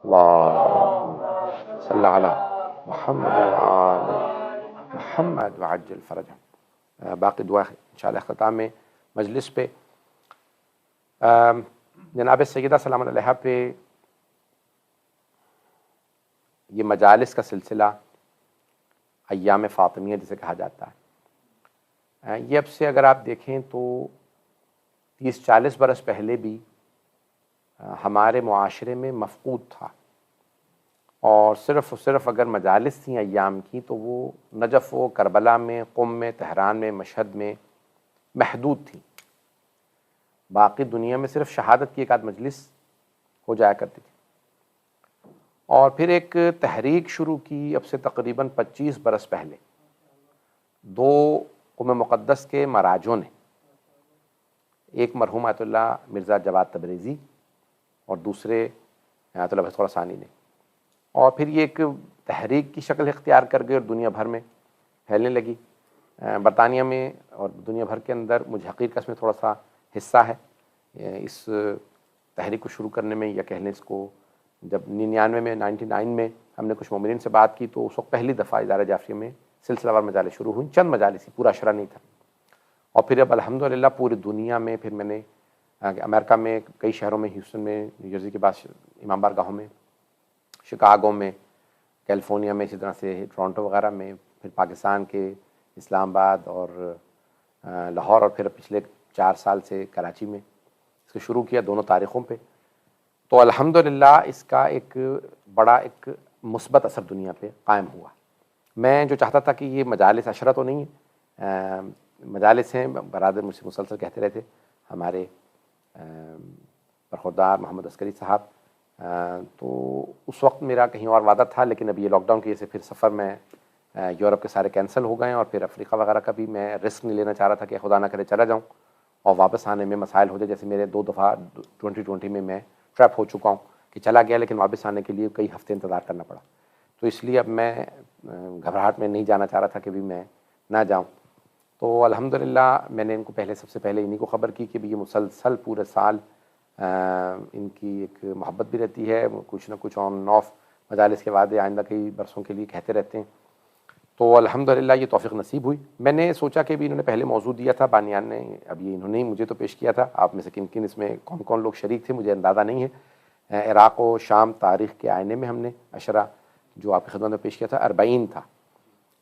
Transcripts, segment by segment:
اللهم صل علی محمد وعلی محمد وعجل فرجہ۔ باقی دعا انشاءاللہ اختتام میں مجلس پہ جناب سیدہ سلام علیہا پہ یہ مجالس کا سلسلہ ایام فاطمیہ جسے کہا جاتا ہے، یہ اب سے اگر آپ دیکھیں تو 30-40 برس پہلے بھی ہمارے معاشرے میں مفقود تھا، اور صرف اگر مجالس تھیں ایام کی تو وہ نجف و کربلا میں، قم میں، تہران میں، مشہد میں محدود تھیں۔ باقی دنیا میں صرف شہادت کی ایک آدھ مجلس ہو جایا کرتی تھی۔ اور پھر ایک تحریک شروع کی اب سے تقریباً 25 برس پہلے 2 قم مقدس کے مراجوں نے، ایک مرحوم آیت اللہ مرزا جواد تبریزی اور دوسرے آیت اللہ بہت خراسانی نے، اور پھر یہ ایک تحریک کی شکل اختیار کر گئی اور دنیا بھر میں پھیلنے لگی۔ برطانیہ میں اور دنیا بھر کے اندر مجھے حقیقت اس میں تھوڑا سا حصہ ہے اس تحریک کو شروع کرنے میں، یا کہہ لیں اس کو جب 99 میں ہم نے کچھ مومنین سے بات کی تو اس وقت پہلی دفعہ ادارہ جعفریہ میں سلسلہ وار مجالس شروع ہوئیں، چند مجالس ہی، پورا اشرہ نہیں تھا۔ اور پھر اب الحمدللہ پوری دنیا میں، پھر میں نے امریکہ میں کئی شہروں میں، ہیوسٹن میں، نیو جرسی کے بعد امام بار گاہوں میں، شکاگو میں، کیلیفورنیا میں، اسی طرح سے ٹورانٹو وغیرہ میں، پھر پاکستان کے اسلام آباد اور لاہور، اور پھر پچھلے 4 سال سے کراچی میں اس کو شروع کیا دونوں تاریخوں پہ۔ تو الحمدللہ اس کا ایک بڑا ایک مثبت اثر دنیا پہ قائم ہوا۔ میں جو چاہتا تھا کہ یہ مجالس عشرہ تو نہیں ہے، مجالس ہیں، برادر مجھ سے مسلسل کہتے رہتے ہمارے برخوردار محمد عسکری صاحب، تو اس وقت میرا کہیں اور وعدہ تھا، لیکن اب یہ لاک ڈاؤن کی وجہ سے پھر سفر میں یورپ کے سارے کینسل ہو گئے ہیں، اور پھر افریقہ وغیرہ کا بھی میں رسک نہیں لینا چاہ رہا تھا کہ خدا نہ کرے چلا جاؤں اور واپس آنے میں مسائل ہو جائے، جیسے میرے 2 دفعہ 2020 میں ٹریپ ہو چکا ہوں کہ چلا گیا لیکن واپس آنے کے لیے کئی ہفتے انتظار کرنا پڑا۔ تو اس لیے اب میں گھبراہٹ میں نہیں جانا چاہ رہا تھا کہ بھی میں نہ جاؤں۔ تو الحمدللہ میں نے ان کو سب سے پہلے انہی کو خبر کی کہ بھی یہ مسلسل پورے سال ان کی ایک محبت بھی رہتی ہے، کچھ نہ کچھ آن آف مجالس کے وعدے آئندہ کئی برسوں کے لیے کہتے رہتے ہیں۔ تو الحمدللہ یہ توفیق نصیب ہوئی۔ میں نے سوچا کہ بھی انہوں نے پہلے موضوع دیا تھا بانیان نے، اب یہ انہوں نے مجھے تو پیش کیا تھا، آپ میں سے کن کن اس میں کون کون لوگ شریک تھے مجھے اندازہ نہیں ہے۔ عراق و شام تاریخ کے آئینے میں ہم نے عشرہ جو آپ کی خدمت میں پیش کیا تھا 40 تھا،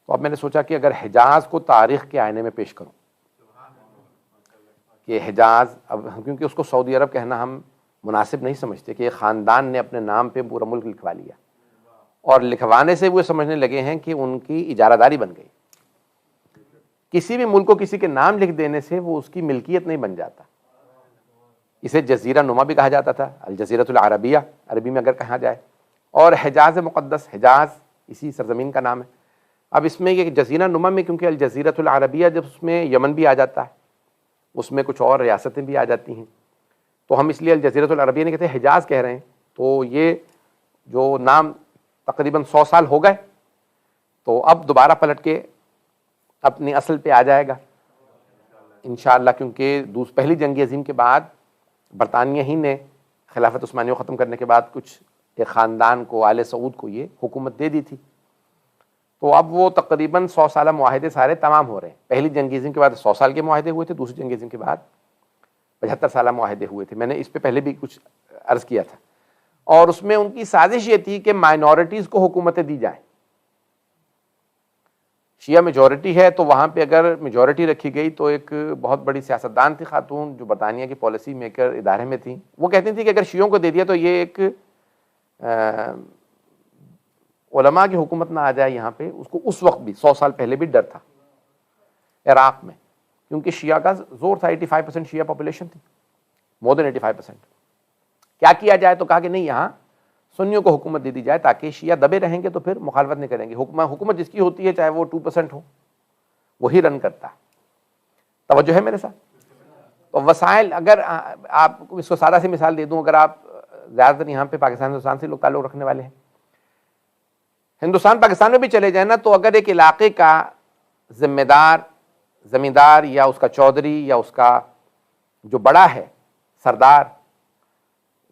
تو اب میں نے سوچا کہ اگر حجاز کو تاریخ کے آئینے میں پیش کروں کہ حجاز، اب کیونکہ اس کو سعودی عرب کہنا ہم مناسب نہیں سمجھتے کہ ایک خاندان نے اپنے نام پہ پورا ملک لکھوا لیا، اور لکھوانے سے وہ سمجھنے لگے ہیں کہ ان کی اجارہ داری بن گئی۔ کسی بھی ملک کو کسی کے نام لکھ دینے سے وہ اس کی ملکیت نہیں بن جاتا۔ اسے جزیرہ نما بھی کہا جاتا تھا، الجزیرۃ العربیہ عربی میں اگر کہا جائے، اور حجاز مقدس، حجاز اسی سرزمین کا نام ہے۔ اب اس میں یہ جزیرہ نما میں کیونکہ الجزیرۃ العربیہ جب اس میں یمن بھی آ جاتا ہے، اس میں کچھ اور ریاستیں بھی آ جاتی ہیں، تو ہم اس لیے الجزیرۃ العربیہ نہیں کہتے، حجاز کہہ رہے ہیں۔ تو یہ جو نام تقریباً 100 سال ہو گئے، تو اب دوبارہ پلٹ کے اپنی اصل پہ آ جائے گا انشاءاللہ، کیونکہ پہلی جنگ عظیم کے بعد برطانیہ ہی نے خلافت عثمانیہ کو ختم کرنے کے بعد کچھ ایک خاندان کو، آل سعود کو یہ حکومت دے دی تھی، تو اب وہ تقریباً 100 سالہ معاہدے سارے تمام ہو رہے ہیں۔ پہلی جنگ عظیم کے بعد 100 سال کے معاہدے ہوئے تھے، دوسری جنگ عظیم کے بعد 75 سالہ معاہدے ہوئے تھے، میں نے اس پہ پہلے بھی کچھ عرض کیا تھا، اور اس میں ان کی سازش یہ تھی کہ مائنورٹیز کو حکومتیں دی جائیں۔ شیعہ میجورٹی ہے تو وہاں پہ اگر میجورٹی رکھی گئی تو ایک بہت بڑی سیاستدان تھی خاتون جو برطانیہ کی پالیسی میکر ادارے میں تھیں، وہ کہتی تھی کہ اگر شیعوں کو دے دیا تو یہ ایک علماء کی حکومت نہ آ جائے یہاں پہ۔ اس کو اس وقت بھی 100 سال پہلے بھی ڈر تھا عراق میں، کیونکہ شیعہ کا زور تھا، 85% شیعہ پاپولیشن تھی، مور دین 85%۔ کیا کیا جائے تو کہا کہ نہیں، یہاں سنیوں کو حکومت دے دی جائے تاکہ شیعہ دبے رہیں گے تو پھر مخالفت نہیں کریں گے، حکومت جس کی ہوتی ہے چاہے وہ 2% ہو، وہی رن کرتا ہے۔ توجہ ہے میرے ساتھ؟ تو وسائل، اگر آپ اس کو سادہ سی مثال دے دوں، اگر آپ زیادہ تر یہاں پہ پاکستان ہندوستان سے لوگ تعلق رکھنے والے ہیں، ہندوستان پاکستان میں بھی چلے جائیں نا، تو اگر ایک علاقے کا ذمہ دار، زمیندار یا اس کا چودھری یا اس کا جو بڑا ہے، سردار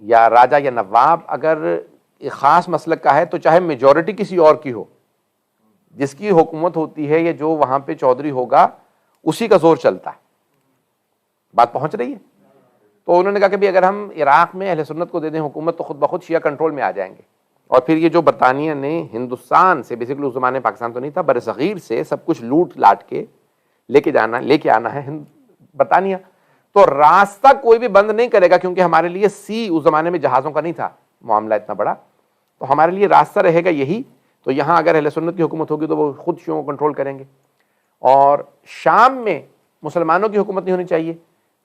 یا راجا یا نواب، اگر ایک خاص مسلک کا ہے تو چاہے میجورٹی کسی اور کی ہو، جس کی حکومت ہوتی ہے یا جو وہاں پہ چودھری ہوگا اسی کا زور چلتا ہے. بات پہنچ رہی ہے؟ تو انہوں نے کہا کہ بھی اگر ہم عراق میں اہل سنت کو دے دیں حکومت تو خود بخود شیعہ کنٹرول میں آ جائیں گے. اور پھر یہ جو برطانیہ نے ہندوستان سے، بیسیکلی اس زمانے پاکستان تو نہیں تھا، بر صغیر سے سب کچھ لوٹ لاٹ کے لے کے آنا ہے برطانیہ، تو راستہ کوئی بھی بند نہیں کرے گا، کیونکہ ہمارے لیے سی اس زمانے میں جہازوں کا نہیں تھا معاملہ اتنا بڑا، تو ہمارے لیے راستہ رہے گا یہی. تو یہاں اگر اہل سنت کی حکومت ہوگی تو وہ خود شیعوں کو کنٹرول کریں گے. اور شام میں مسلمانوں کی حکومت نہیں ہونی چاہیے،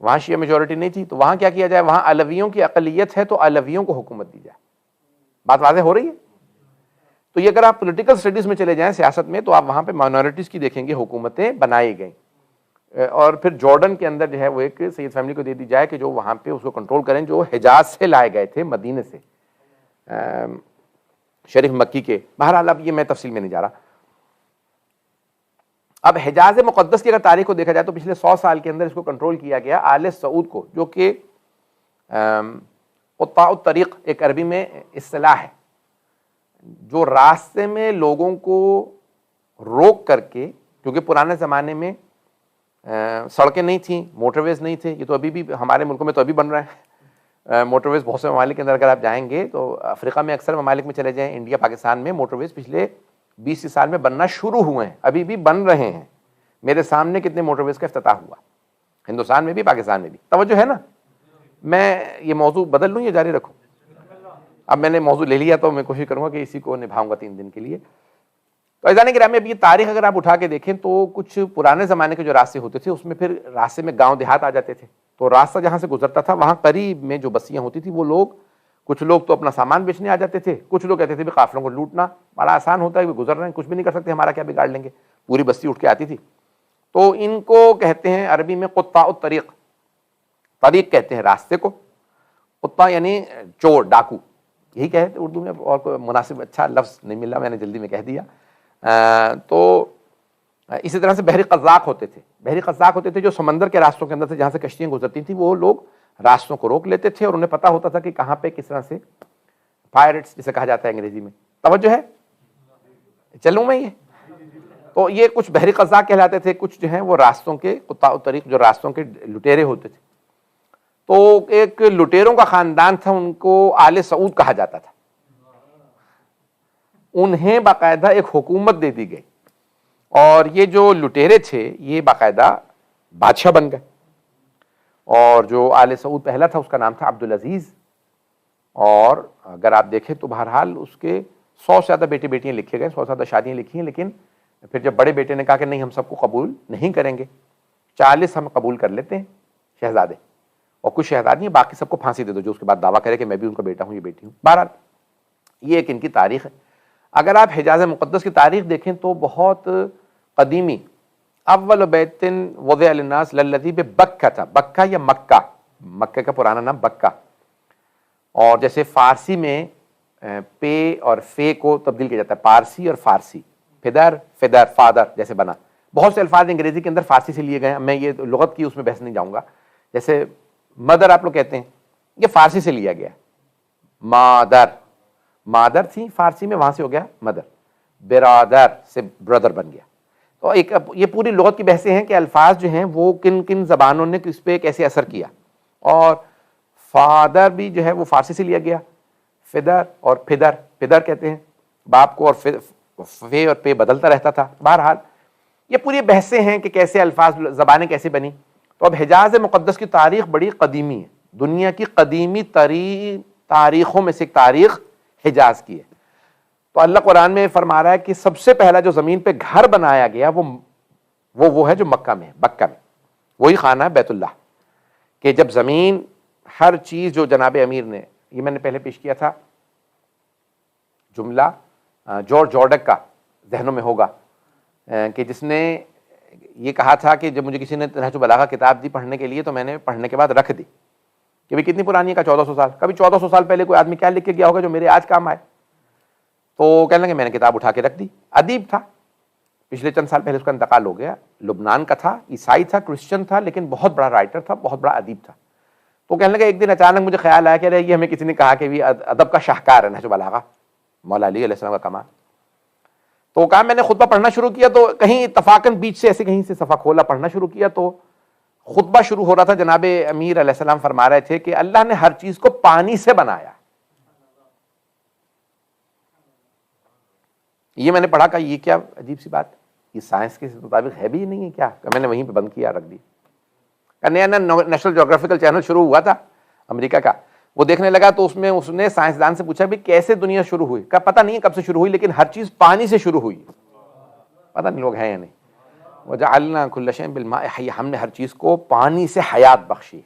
وہاں شیعہ میجورٹی نہیں تھی، تو وہاں کیا کیا جائے، وہاں علویوں کی اقلیت ہے تو علویوں کو حکومت دی جائے. بات واضح ہو رہی ہے؟ تو یہ اگر آپ پولیٹیکل اسٹڈیز میں چلے جائیں سیاست میں تو آپ وہاں پہ مائنورٹیز کی دیکھیں گے حکومتیں بنائی گئیں. اور پھر جارڈن کے اندر جو ہے وہ ایک سید فیملی کو دے دی جائے کہ جو وہاں پہ اس کو کنٹرول کریں، جو حجاز سے لائے گئے تھے، مدینے سے، شریف مکی کے. بہرحال اب یہ میں تفصیل میں نہیں جا رہا. اب حجاز مقدس کی اگر تاریخ کو دیکھا جائے تو پچھلے 100 سال کے اندر اس کو کنٹرول کیا گیا آل سعود کو، جو کہ قطاع الطریق ایک عربی میں اصطلاح ہے، جو راستے میں لوگوں کو روک کر کے، کیونکہ پرانے زمانے میں سڑکیں نہیں تھیں، موٹر ویز نہیں تھے، یہ تو ابھی بھی ہمارے ملکوں میں تو ابھی بن رہے ہیں موٹر ویز. بہت سے ممالک کے اندر اگر آپ جائیں گے تو افریقہ میں اکثر ممالک میں چلے جائیں، انڈیا پاکستان میں موٹر ویز پچھلے 20 سال میں بننا شروع ہوئے ہیں، ابھی بھی بن رہے ہیں. میرے سامنے کتنے موٹر ویز کا افتتاح ہوا، ہندوستان میں بھی پاکستان میں بھی. توجہ ہے نا؟ میں یہ موضوع بدل لوں یا جاری رکھوں؟ اب میں نے موضوع لے لیا تو میں کوشش کروں گا کہ اسی کو نبھاؤں گا 3 دن کے لیے. تو عزیزان گرامی، اب یہ تاریخ اگر آپ اٹھا کے دیکھیں تو کچھ پرانے زمانے کے جو راستے ہوتے تھے اس میں پھر راستے میں گاؤں دیہات آ جاتے تھے، تو راستہ جہاں سے گزرتا تھا وہاں قریب میں جو بستیاں ہوتی تھی وہ لوگ، کچھ لوگ تو اپنا سامان بیچنے آ جاتے تھے، کچھ لوگ کہتے تھے بھی قافلوں کو لوٹنا بڑا آسان ہوتا ہے، کہ گزر رہے ہیں کچھ بھی نہیں کر سکتے، ہمارا کیا بگاڑ لیں گے. پوری بستی اٹھ کے آتی تھی. تو ان کو کہتے ہیں عربی میں قطاع الطریق، طریق کہتے ہیں راستے کو، قطاع یعنی چور، ڈاکو، یہی کہتے اردو میں، اور کوئی مناسب اچھا لفظ نہیں ملا، میں نے جلدی میں کہہ دیا. تو اسی طرح سے بحری قزاق ہوتے تھے. بحری قزاق ہوتے تھے جو سمندر کے راستوں کے اندر سے جہاں سے کشتیاں گزرتی تھیں، وہ لوگ راستوں کو روک لیتے تھے اور انہیں پتا ہوتا تھا کہ کہاں پہ کس طرح سے، پائرٹس جسے کہا جاتا ہے انگریزی میں. توجہ ہے؟ چلوں میں یہ تو یہ کچھ بحری قزاق کہلاتے تھے، کچھ جو ہیں وہ راستوں کے قطاع الطریق، جو راستوں کے لٹیرے ہوتے تھے. تو ایک لٹیروں کا خاندان تھا، ان کو آل سعود کہا جاتا تھا. انہیں باقاعدہ ایک حکومت دے دی گئی، اور یہ جو لٹیرے تھے یہ باقاعدہ بادشاہ بن گئے. اور جو آل سعود پہلا تھا اس کا نام تھا عبدالعزیز، اور اگر آپ دیکھیں تو بہرحال اس کے 100 سے زیادہ بیٹے بیٹیاں لکھے گئے، 100 سے زیادہ شادیاں لکھی ہیں. لیکن پھر جب بڑے بیٹے نے کہا کہ نہیں ہم سب کو قبول نہیں کریں گے، 40 ہم قبول کر لیتے ہیں شہزادے، اور کچھ شہزادیاں، باقی سب کو پھانسی دے دو جو اس کے بعد دعویٰ کرے کہ میں بھی ان کا بیٹا ہوں، یہ بیٹی ہوں. بہرحال یہ ایک ان کی تاریخ ہے. اگر آپ حجاز مقدس کی تاریخ دیکھیں تو بہت قدیمی، اول بیت وضع للناس للذی ببکہ تھا. بکہ یا مکہ، مکہ کا پرانا نام بکہ. اور جیسے فارسی میں پے اور فے کو تبدیل کیا جاتا ہے، پارسی اور فارسی، فدر، فدر، فادر جیسے بنا. بہت سے الفاظ انگریزی کے اندر فارسی سے لیے گئے ہیں، میں یہ لغت کی اس میں بحث نہیں جاؤں گا. جیسے مدر آپ لوگ کہتے ہیں، یہ فارسی سے لیا گیا. مادر، مادر تھی فارسی میں، وہاں سے ہو گیا مدر. برادر سے برادر بن گیا. تو ایک یہ پوری لغت کی بحثیں ہیں کہ الفاظ جو ہیں وہ کن کن زبانوں نے اس پہ کیسے اثر کیا. اور فادر بھی جو ہے وہ فارسی سے لیا گیا. فدر اور پدر، پدر کہتے ہیں باپ کو، اور فے اور پے بدلتا رہتا تھا. بہرحال یہ پوری بحثیں ہیں کہ کیسے الفاظ، زبانیں کیسے بنی. تو اب حجاز مقدس کی تاریخ بڑی قدیمی ہے، دنیا کی قدیمی ترین تاریخوں میں سے ایک تاریخ حجاز کی ہے. تو اللہ قرآن میں فرما رہا ہے کہ سب سے پہلا جو زمین پہ گھر بنایا گیا وہ ہے جو مکہ میں ہے، بکہ میں، وہی خانہ ہے بیت اللہ. کہ جب زمین، ہر چیز جو جناب امیر نے، یہ میں نے پہلے پیش کیا تھا جملہ جارج جارڈک کا، ذہنوں میں ہوگا، کہ جس نے یہ کہا تھا کہ جب مجھے کسی نے نہج البلاغہ کتاب دی پڑھنے کے لیے تو میں نے پڑھنے کے بعد رکھ دی. کہ بھی کتنی پرانی ہے؟ کا 1400 سال. کبھی 1400 سال پہلے کوئی آدمی کیا لکھ کے گیا ہوگا جو میرے آج کام آئے؟ تو کہنے لگے میں نے کتاب اٹھا کے رکھ دی. ادیب تھا، پچھلے چند سال پہلے اس کا انتقال ہو گیا، لبنان کا تھا، عیسائی تھا، کرسچن تھا، لیکن بہت بڑا رائٹر تھا، بہت بڑا ادیب تھا. تو کہنے لگا ایک دن اچانک مجھے خیال آیا کہ ارے یہ ہمیں کسی نے کہا کہ بھی ادب کا شاہکار ہے نہج البلاغہ، مولا علی علیہ السلام کا کمال. تو کہا میں نے خطبہ پڑھنا شروع کیا تو کہیں اتفاقاً بیچ سے ایسے کہیں سے صفحہ کھولا، پڑھنا شروع کیا تو خطبہ شروع ہو رہا تھا. جناب امیر علیہ السلام فرما رہے تھے کہ اللہ نے ہر چیز کو پانی سے بنایا. یہ میں نے پڑھا کہ یہ کیا عجیب سی بات، یہ سائنس کے مطابق ہے بھی نہیں ہے کیا؟ میں نے وہیں پہ بند کیا، رکھ دی. نیا نیشنل جیوگرافیکل چینل شروع ہوا تھا امریکہ کا، وہ دیکھنے لگا تو اس میں اس نے سائنسدان سے پوچھا بھی کیسے دنیا شروع ہوئی؟ کہا پتہ نہیں ہے کب سے شروع ہوئی، لیکن ہر چیز پانی سے شروع ہوئی. پتہ نہیں لوگ ہیں یا نہیں. وجعلنا كل شيء بالماء حي، ہم نے ہر چیز کو پانی سے حیات بخشی.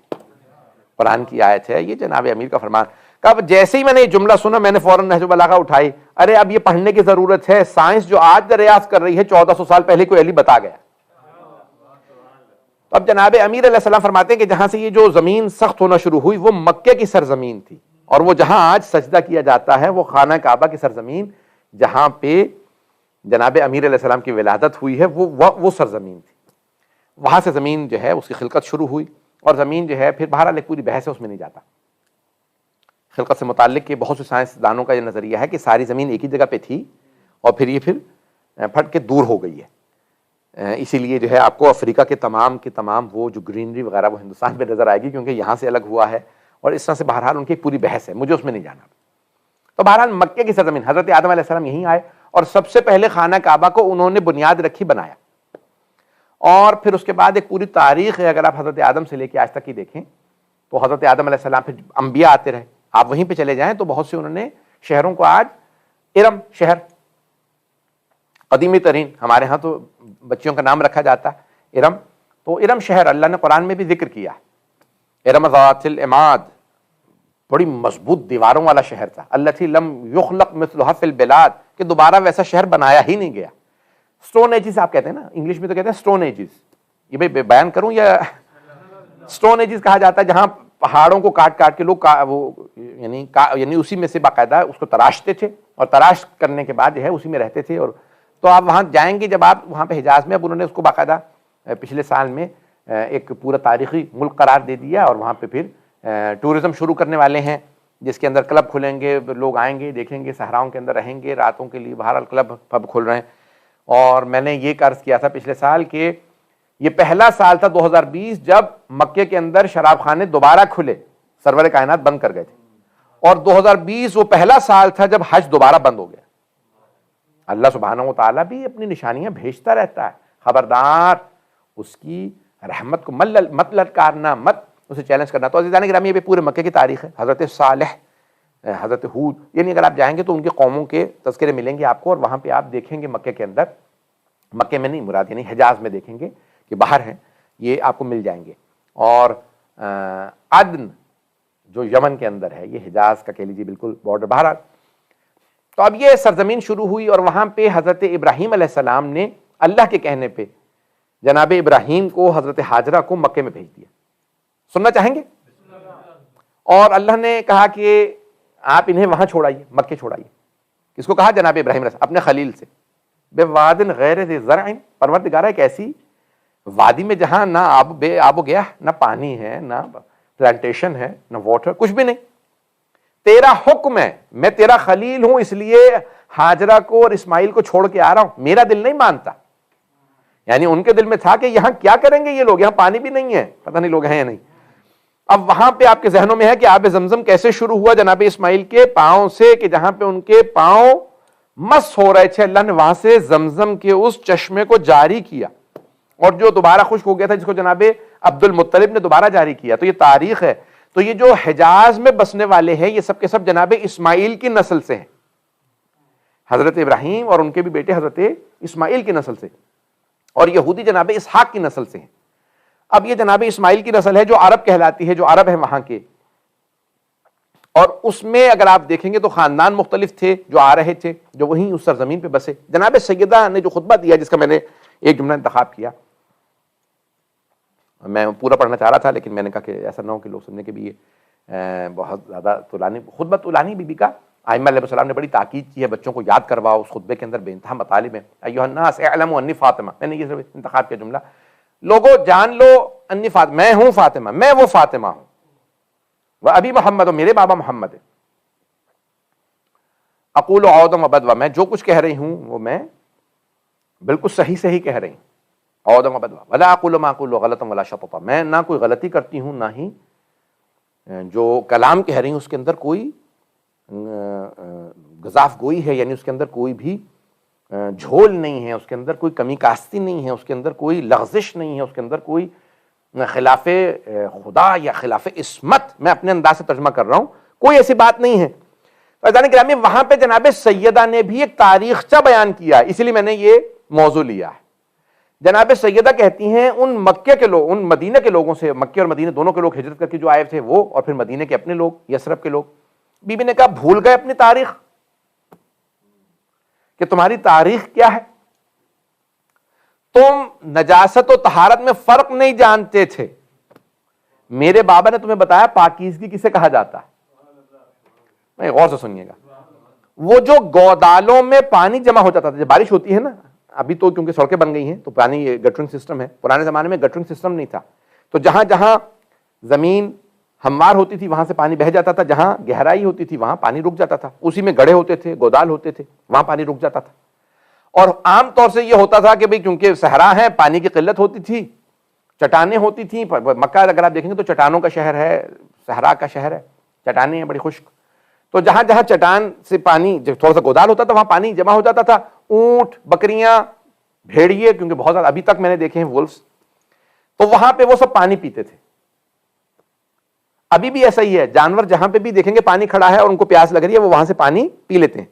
قرآن کی آیت ہے یہ، جناب امیر کا فرمان. کب جیسے ہی میں نے یہ جملہ سنا میں نے فوراً نہج البلاغہ اٹھائی. ارے اب یہ پڑھنے کی ضرورت ہے، سائنس جو آج دریافت کر رہی ہے 1400 سال پہلے کوئی علی بتا گیا. تو اب جناب امیر علیہ السلام فرماتے ہیں کہ جہاں سے یہ جو زمین سخت ہونا شروع ہوئی وہ مکے کی سرزمین تھی، اور وہ جہاں آج سجدہ کیا جاتا ہے وہ خانہ کعبہ کی سرزمین جہاں پہ جناب امیر علیہ السلام کی ولادت ہوئی ہے وہ سرزمین تھی. وہاں سے زمین جو ہے اس کی خلقت شروع ہوئی، اور زمین جو ہے پھر بہرحال ایک پوری بحث ہے اس میں نہیں جاتا. خلقت سے متعلق کے بہت سے سائنسدانوں کا یہ نظریہ ہے کہ ساری زمین ایک ہی جگہ پہ تھی اور پھر یہ پھٹ کے دور ہو گئی ہے. اسی لیے جو ہے آپ کو افریقہ کے تمام وہ جو گرینری وغیرہ وہ ہندوستان پہ نظر آئے گی، کیونکہ یہاں سے الگ ہوا ہے اور اس طرح سے بہرحال ان کی پوری بحث ہے، مجھے اس میں نہیں جانا. تو بہرحال مکے کی سرزمین، حضرت آدم علیہ السلام یہیں آئے اور سب سے پہلے خانہ کعبہ کو انہوں نے بنیاد رکھی، بنایا. اور پھر اس کے بعد ایک پوری تاریخ ہے، اگر آپ حضرت آدم سے لے کے آج تک کی دیکھیں تو حضرت آدم علیہ السلام پھر انبیاء آتے رہے. آپ وہیں پہ چلے جائیں تو بہت سے انہوں نے شہروں کو، آج ارم شہر قدیمی ترین، ہمارے ہاں تو بچیوں کا نام رکھا جاتا ہے ارم، تو ارم شہر اللہ نے قرآن میں بھی ذکر کیا. ارم ذات العماد، بڑی مضبوط دیواروں والا شہر تھا. التی لم یخلق مثلها فی البلاد، کہ دوبارہ ویسا شہر بنایا ہی نہیں گیا. اسٹون ایجز آپ کہتے ہیں نا، انگلش میں تو کہتے ہیں اسٹون ایجز. یہ بھائی بیان کروں یا اسٹون ایجز کہا جاتا ہے جہاں پہاڑوں کو کاٹ کے لوگ یعنی اسی میں سے باقاعدہ اس کو تراشتے تھے، اور تراش کرنے کے بعد جو ہے اسی میں رہتے تھے. اور تو آپ وہاں جائیں گے جب آپ وہاں پہ حجاز میں، اب انہوں نے اس کو باقاعدہ پچھلے سال میں ایک پورا تاریخی ملک قرار دے دیا، اور وہاں پہ پھر ٹورزم شروع کرنے والے ہیں جس کے اندر کلب کھلیں گے، لوگ آئیں گے دیکھیں گے، صحراؤں کے اندر رہیں گے راتوں کے لیے، بہرحال کلب پب کھل رہے ہیں. اور میں نے یہ عرض کیا تھا پچھلے سال کہ یہ پہلا سال تھا 2020 جب مکے کے اندر شراب خانے دوبارہ کھلے، سرور کائنات بند کر گئے تھے. اور 2020 وہ پہلا سال تھا جب حج دوبارہ بند ہو گیا. اللہ سبحانہ و تعالیٰ بھی اپنی نشانیاں بھیجتا رہتا ہے. خبردار اس کی رحمت کو مت للکارنا، مت اسے چیلنج کرنا. تو عزیزان گرامی یہ پورے مکے کی تاریخ ہے. حضرت صالح، حضرت ہود، یعنی اگر آپ جائیں گے تو ان کے قوموں کے تذکرے ملیں گے آپ کو، اور وہاں پہ آپ دیکھیں گے مکے کے اندر، مکے میں نہیں مراد یعنی حجاز میں دیکھیں گے کہ باہر ہیں، یہ آپ کو مل جائیں گے. اور عدن جو یمن کے اندر ہے، یہ حجاز کا کہہ لیجیے بالکل بارڈر باہر. تو اب یہ سرزمین شروع ہوئی، اور وہاں پہ حضرت ابراہیم علیہ السلام نے اللہ کے کہنے پہ جناب ابراہیم کو، حضرت ہاجرہ کو مکے میں بھیج دیا. سننا چاہیں گے؟ اور اللہ نے کہا کہ آپ انہیں وہاں چھوڑائیے، مکے چھوڑائیے. کس کو کہا؟ جناب ابراہیم علیہ السلام اپنے خلیل سے. بے وادن غیر ذی زرع، پروردگارہ ایک ایسی وادی میں جہاں نہ آب و گیا، نہ پانی ہے، نہ پلانٹیشن ہے، نہ واٹر، کچھ بھی نہیں. تیرا حکم ہے، میں تیرا خلیل ہوں، اس لیے ہاجرہ کو اور اسماعیل کو چھوڑ کے آ رہا ہوں. میرا دل نہیں مانتا. یعنی ان کے دل میں تھا کہ یہاں کیا کریں گے یہ لوگ، یہاں پانی بھی نہیں ہے، پتہ نہیں لوگ ہیں یا نہیں. اب وہاں پہ آپ کے ذہنوں میں ہے کہ آب زمزم کیسے شروع ہوا؟ جناب اسماعیل کے پاؤں سے، کہ جہاں پہ ان کے پاؤں مس ہو رہے تھے، اللہ نے وہاں سے زمزم کے اس چشمے کو جاری کیا، اور جو دوبارہ خشک ہو گیا تھا جس کو جناب عبد المطلب نے دوبارہ جاری کیا. تو یہ تاریخ ہے. تو یہ جو حجاز میں بسنے والے ہیں یہ سب کے سب جناب اسماعیل کی نسل سے ہیں، حضرت ابراہیم اور ان کے بھی بیٹے حضرت اسماعیل کی نسل سے، اور یہودی جناب اسحاق کی نسل سے ہیں. اب یہ جناب اسماعیل کی نسل ہے جو عرب کہلاتی ہے، جو عرب ہیں وہاں کے. اور اس میں اگر آپ دیکھیں گے تو خاندان مختلف تھے جو آ رہے تھے، جو وہیں اس سرزمین پہ بسے. جناب سیدہ نے جو خطبہ دیا، جس کا میں نے ایک جملہ انتخاب کیا، میں پورا پڑھنا چاہ رہا تھا لیکن میں نے کہا کہ ایسا نہ ہو کہ لوگ سننے کے بھی یہ بہت زیادہ طولانی. خطبہ طولانی بی بی کا ائمہ علیہ السلام نے بڑی تاکید کی ہے، بچوں کو یاد کرواؤ. اس خطبے کے اندر بے انتہا مطالب ہیں. ایھا الناس اعلموا انی فاطمہ، میں نے یہ انتخاب کیا جملہ. لوگوں جان لو انی فاطمہ، میں ہوں فاطمہ، میں وہ فاطمہ ہوں. وہ ابی محمد، میرے بابا محمد ہے. اقول عودم و بدوا، میں جو کچھ کہہ رہی ہوں وہ میں بالکل صحیح صحیح کہہ رہی ہوں. عودم و بدوا ولا اقول ما اقول غلطا ولا شططا، میں نہ کوئی غلطی کرتی ہوں نہ ہی جو کلام کہہ رہی ہوں اس کے اندر کوئی گزاف گوئی ہے، یعنی اس کے اندر کوئی بھی جھول نہیں ہے، اس کے اندر کوئی کمی کاستی نہیں ہے، اس کے اندر کوئی لغزش نہیں ہے، اس کے اندر کوئی خلاف خدا یا خلاف عصمت، میں اپنے انداز سے ترجمہ کر رہا ہوں، کوئی ایسی بات نہیں ہے. عزیزان گرامی، وہاں پہ جناب سیدہ نے بھی ایک تاریخچہ بیان کیا ہے، اسی لیے میں نے یہ موضوع لیا ہے. جناب سیدہ کہتی ہیں ان مکے کے لوگ، ان مدینہ کے لوگوں سے، مکے اور مدینہ دونوں کے لوگ ہجرت کر کے جو آئے تھے وہ، اور پھر مدینہ کے اپنے لوگ، یثرب کے لوگ. بی بی نے کہا بھول گئے اپنی تاریخ کہ تمہاری تاریخ کیا ہے؟ تم نجاست و طہارت میں فرق نہیں جانتے تھے. میرے بابا نے تمہیں بتایا پاکیزگی کسے کہا جاتا ہے. میں غور سے سنیے گا. وہ جو گودالوں میں پانی جمع ہو جاتا تھا، جب بارش ہوتی ہے نا، ابھی تو کیونکہ سڑکیں بن گئی ہیں تو پانی گٹرنگ سسٹم ہے، پرانے زمانے میں گٹرنگ سسٹم نہیں تھا، تو جہاں جہاں زمین ہموار ہوتی تھی وہاں سے پانی بہہ جاتا تھا، جہاں گہرائی ہوتی تھی وہاں پانی رک جاتا تھا. اسی میں گڑھے ہوتے تھے، گودال ہوتے تھے، وہاں پانی رک جاتا تھا. اور عام طور سے یہ ہوتا تھا کہ بھئی کیونکہ صحرا ہے، پانی کی قلت ہوتی تھی، چٹانیں ہوتی تھیں. مکہ اگر آپ دیکھیں گے تو چٹانوں کا شہر ہے، صحرا کا شہر ہے، چٹانیں ہیں بڑی خشک. تو جہاں جہاں چٹان سے پانی، جب تھوڑا سا گودال ہوتا تھا وہاں پانی جمع ہو جاتا تھا. اونٹ، بکریاں، بھیڑیے، کیونکہ بہت زیادہ ابھی تک میں نے دیکھے ہیں وولفز، تو وہاں پہ وہ سب پانی پیتے تھے. ابھی بھی ایسا ہی ہے، جانور جہاں پہ بھی دیکھیں گے پانی کھڑا ہے اور ان کو پیاس لگ رہی ہے وہ وہاں سے پانی پی لیتے ہیں.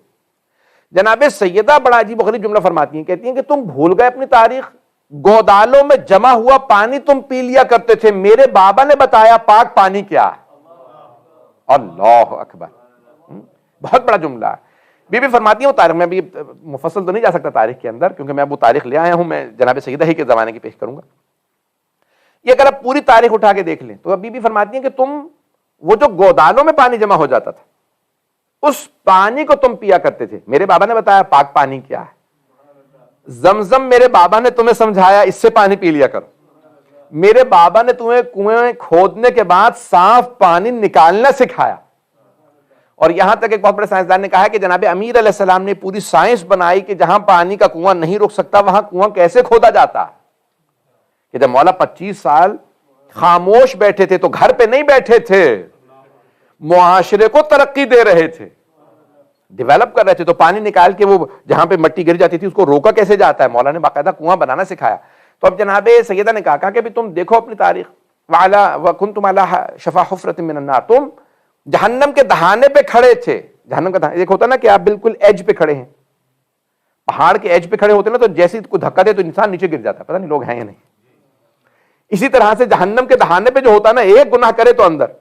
جناب سیدہ بڑا عجیب و غریب جملہ فرماتی ہیں، کہتی ہیں کہ تم بھول گئے اپنی تاریخ، گودالوں میں جمع ہوا پانی تم پی لیا کرتے تھے، میرے بابا نے بتایا پاک پانی کیا ہے. اللہ اکبر، بہت بڑا جملہ ہے. بی بی فرماتی ہیں وہ تاریخ، میں بھی مفصل تو نہیں جا سکتا تاریخ کے اندر کیونکہ میں وہ تاریخ لے آیا ہوں، میں جناب سیدہ ہی کے زمانے کی پیش کروں گا. یہ اگر آپ پوری تاریخ اٹھا کے دیکھ لیں تو بی بی فرماتی ہیں کہ تم وہ جو گودالوں میں پانی جمع ہو جاتا تھا اس پانی کو تم پیا کرتے تھے، میرے بابا نے بتایا پاک پانی کیا ہے. زمزم میرے بابا نے تمہیں سمجھایا اس سے پانی پی لیا کرو. میرے بابا نے تمہیں کنویں کھودنے کے بعد صاف پانی نکالنا سکھایا. اور یہاں تک ایک بہت بڑے سائنسدان نے کہا کہ جناب امیر علیہ السلام نے پوری سائنس بنائی کہ جہاں پانی کا کنواں نہیں رک سکتا وہاں کنواں کیسے کھودا جاتا. کہ جب مولا 25 سال خاموش بیٹھے تھے تو گھر پہ نہیں بیٹھے تھے، معاشرے کو ترقی دے رہے تھے، ڈیولپ کر رہے تھے، تو پانی نکال کے وہ جہاں پہ مٹی گر جاتی تھی اس کو روکا کیسے جاتا ہے، مولا نے باقاعدہ کنواں بنانا سکھایا. تو اب جناب سیدہ نے کہا کہ تم دیکھو اپنی تاریخ، وَكُنْتُمْ عَلَىٰ شَفَا حُفْرَةٍ مِّنَ النَّارِ، تم جہنم کے دہانے پہ کھڑے تھے. جہنم کا دہانے ایک ہوتا نا کہ آپ بالکل ایج پہ کھڑے ہیں، پہاڑ کے ایج پہ کھڑے ہوتے نا تو جیسے کوئی دھکا دے تو انسان نیچے گر جاتا ہے، پتہ نہیں لوگ ہیں یا نہیں. اسی طرح سے جہنم کے دہانے پہ جو ہوتا نا ایک گناہ کرے تو اندر.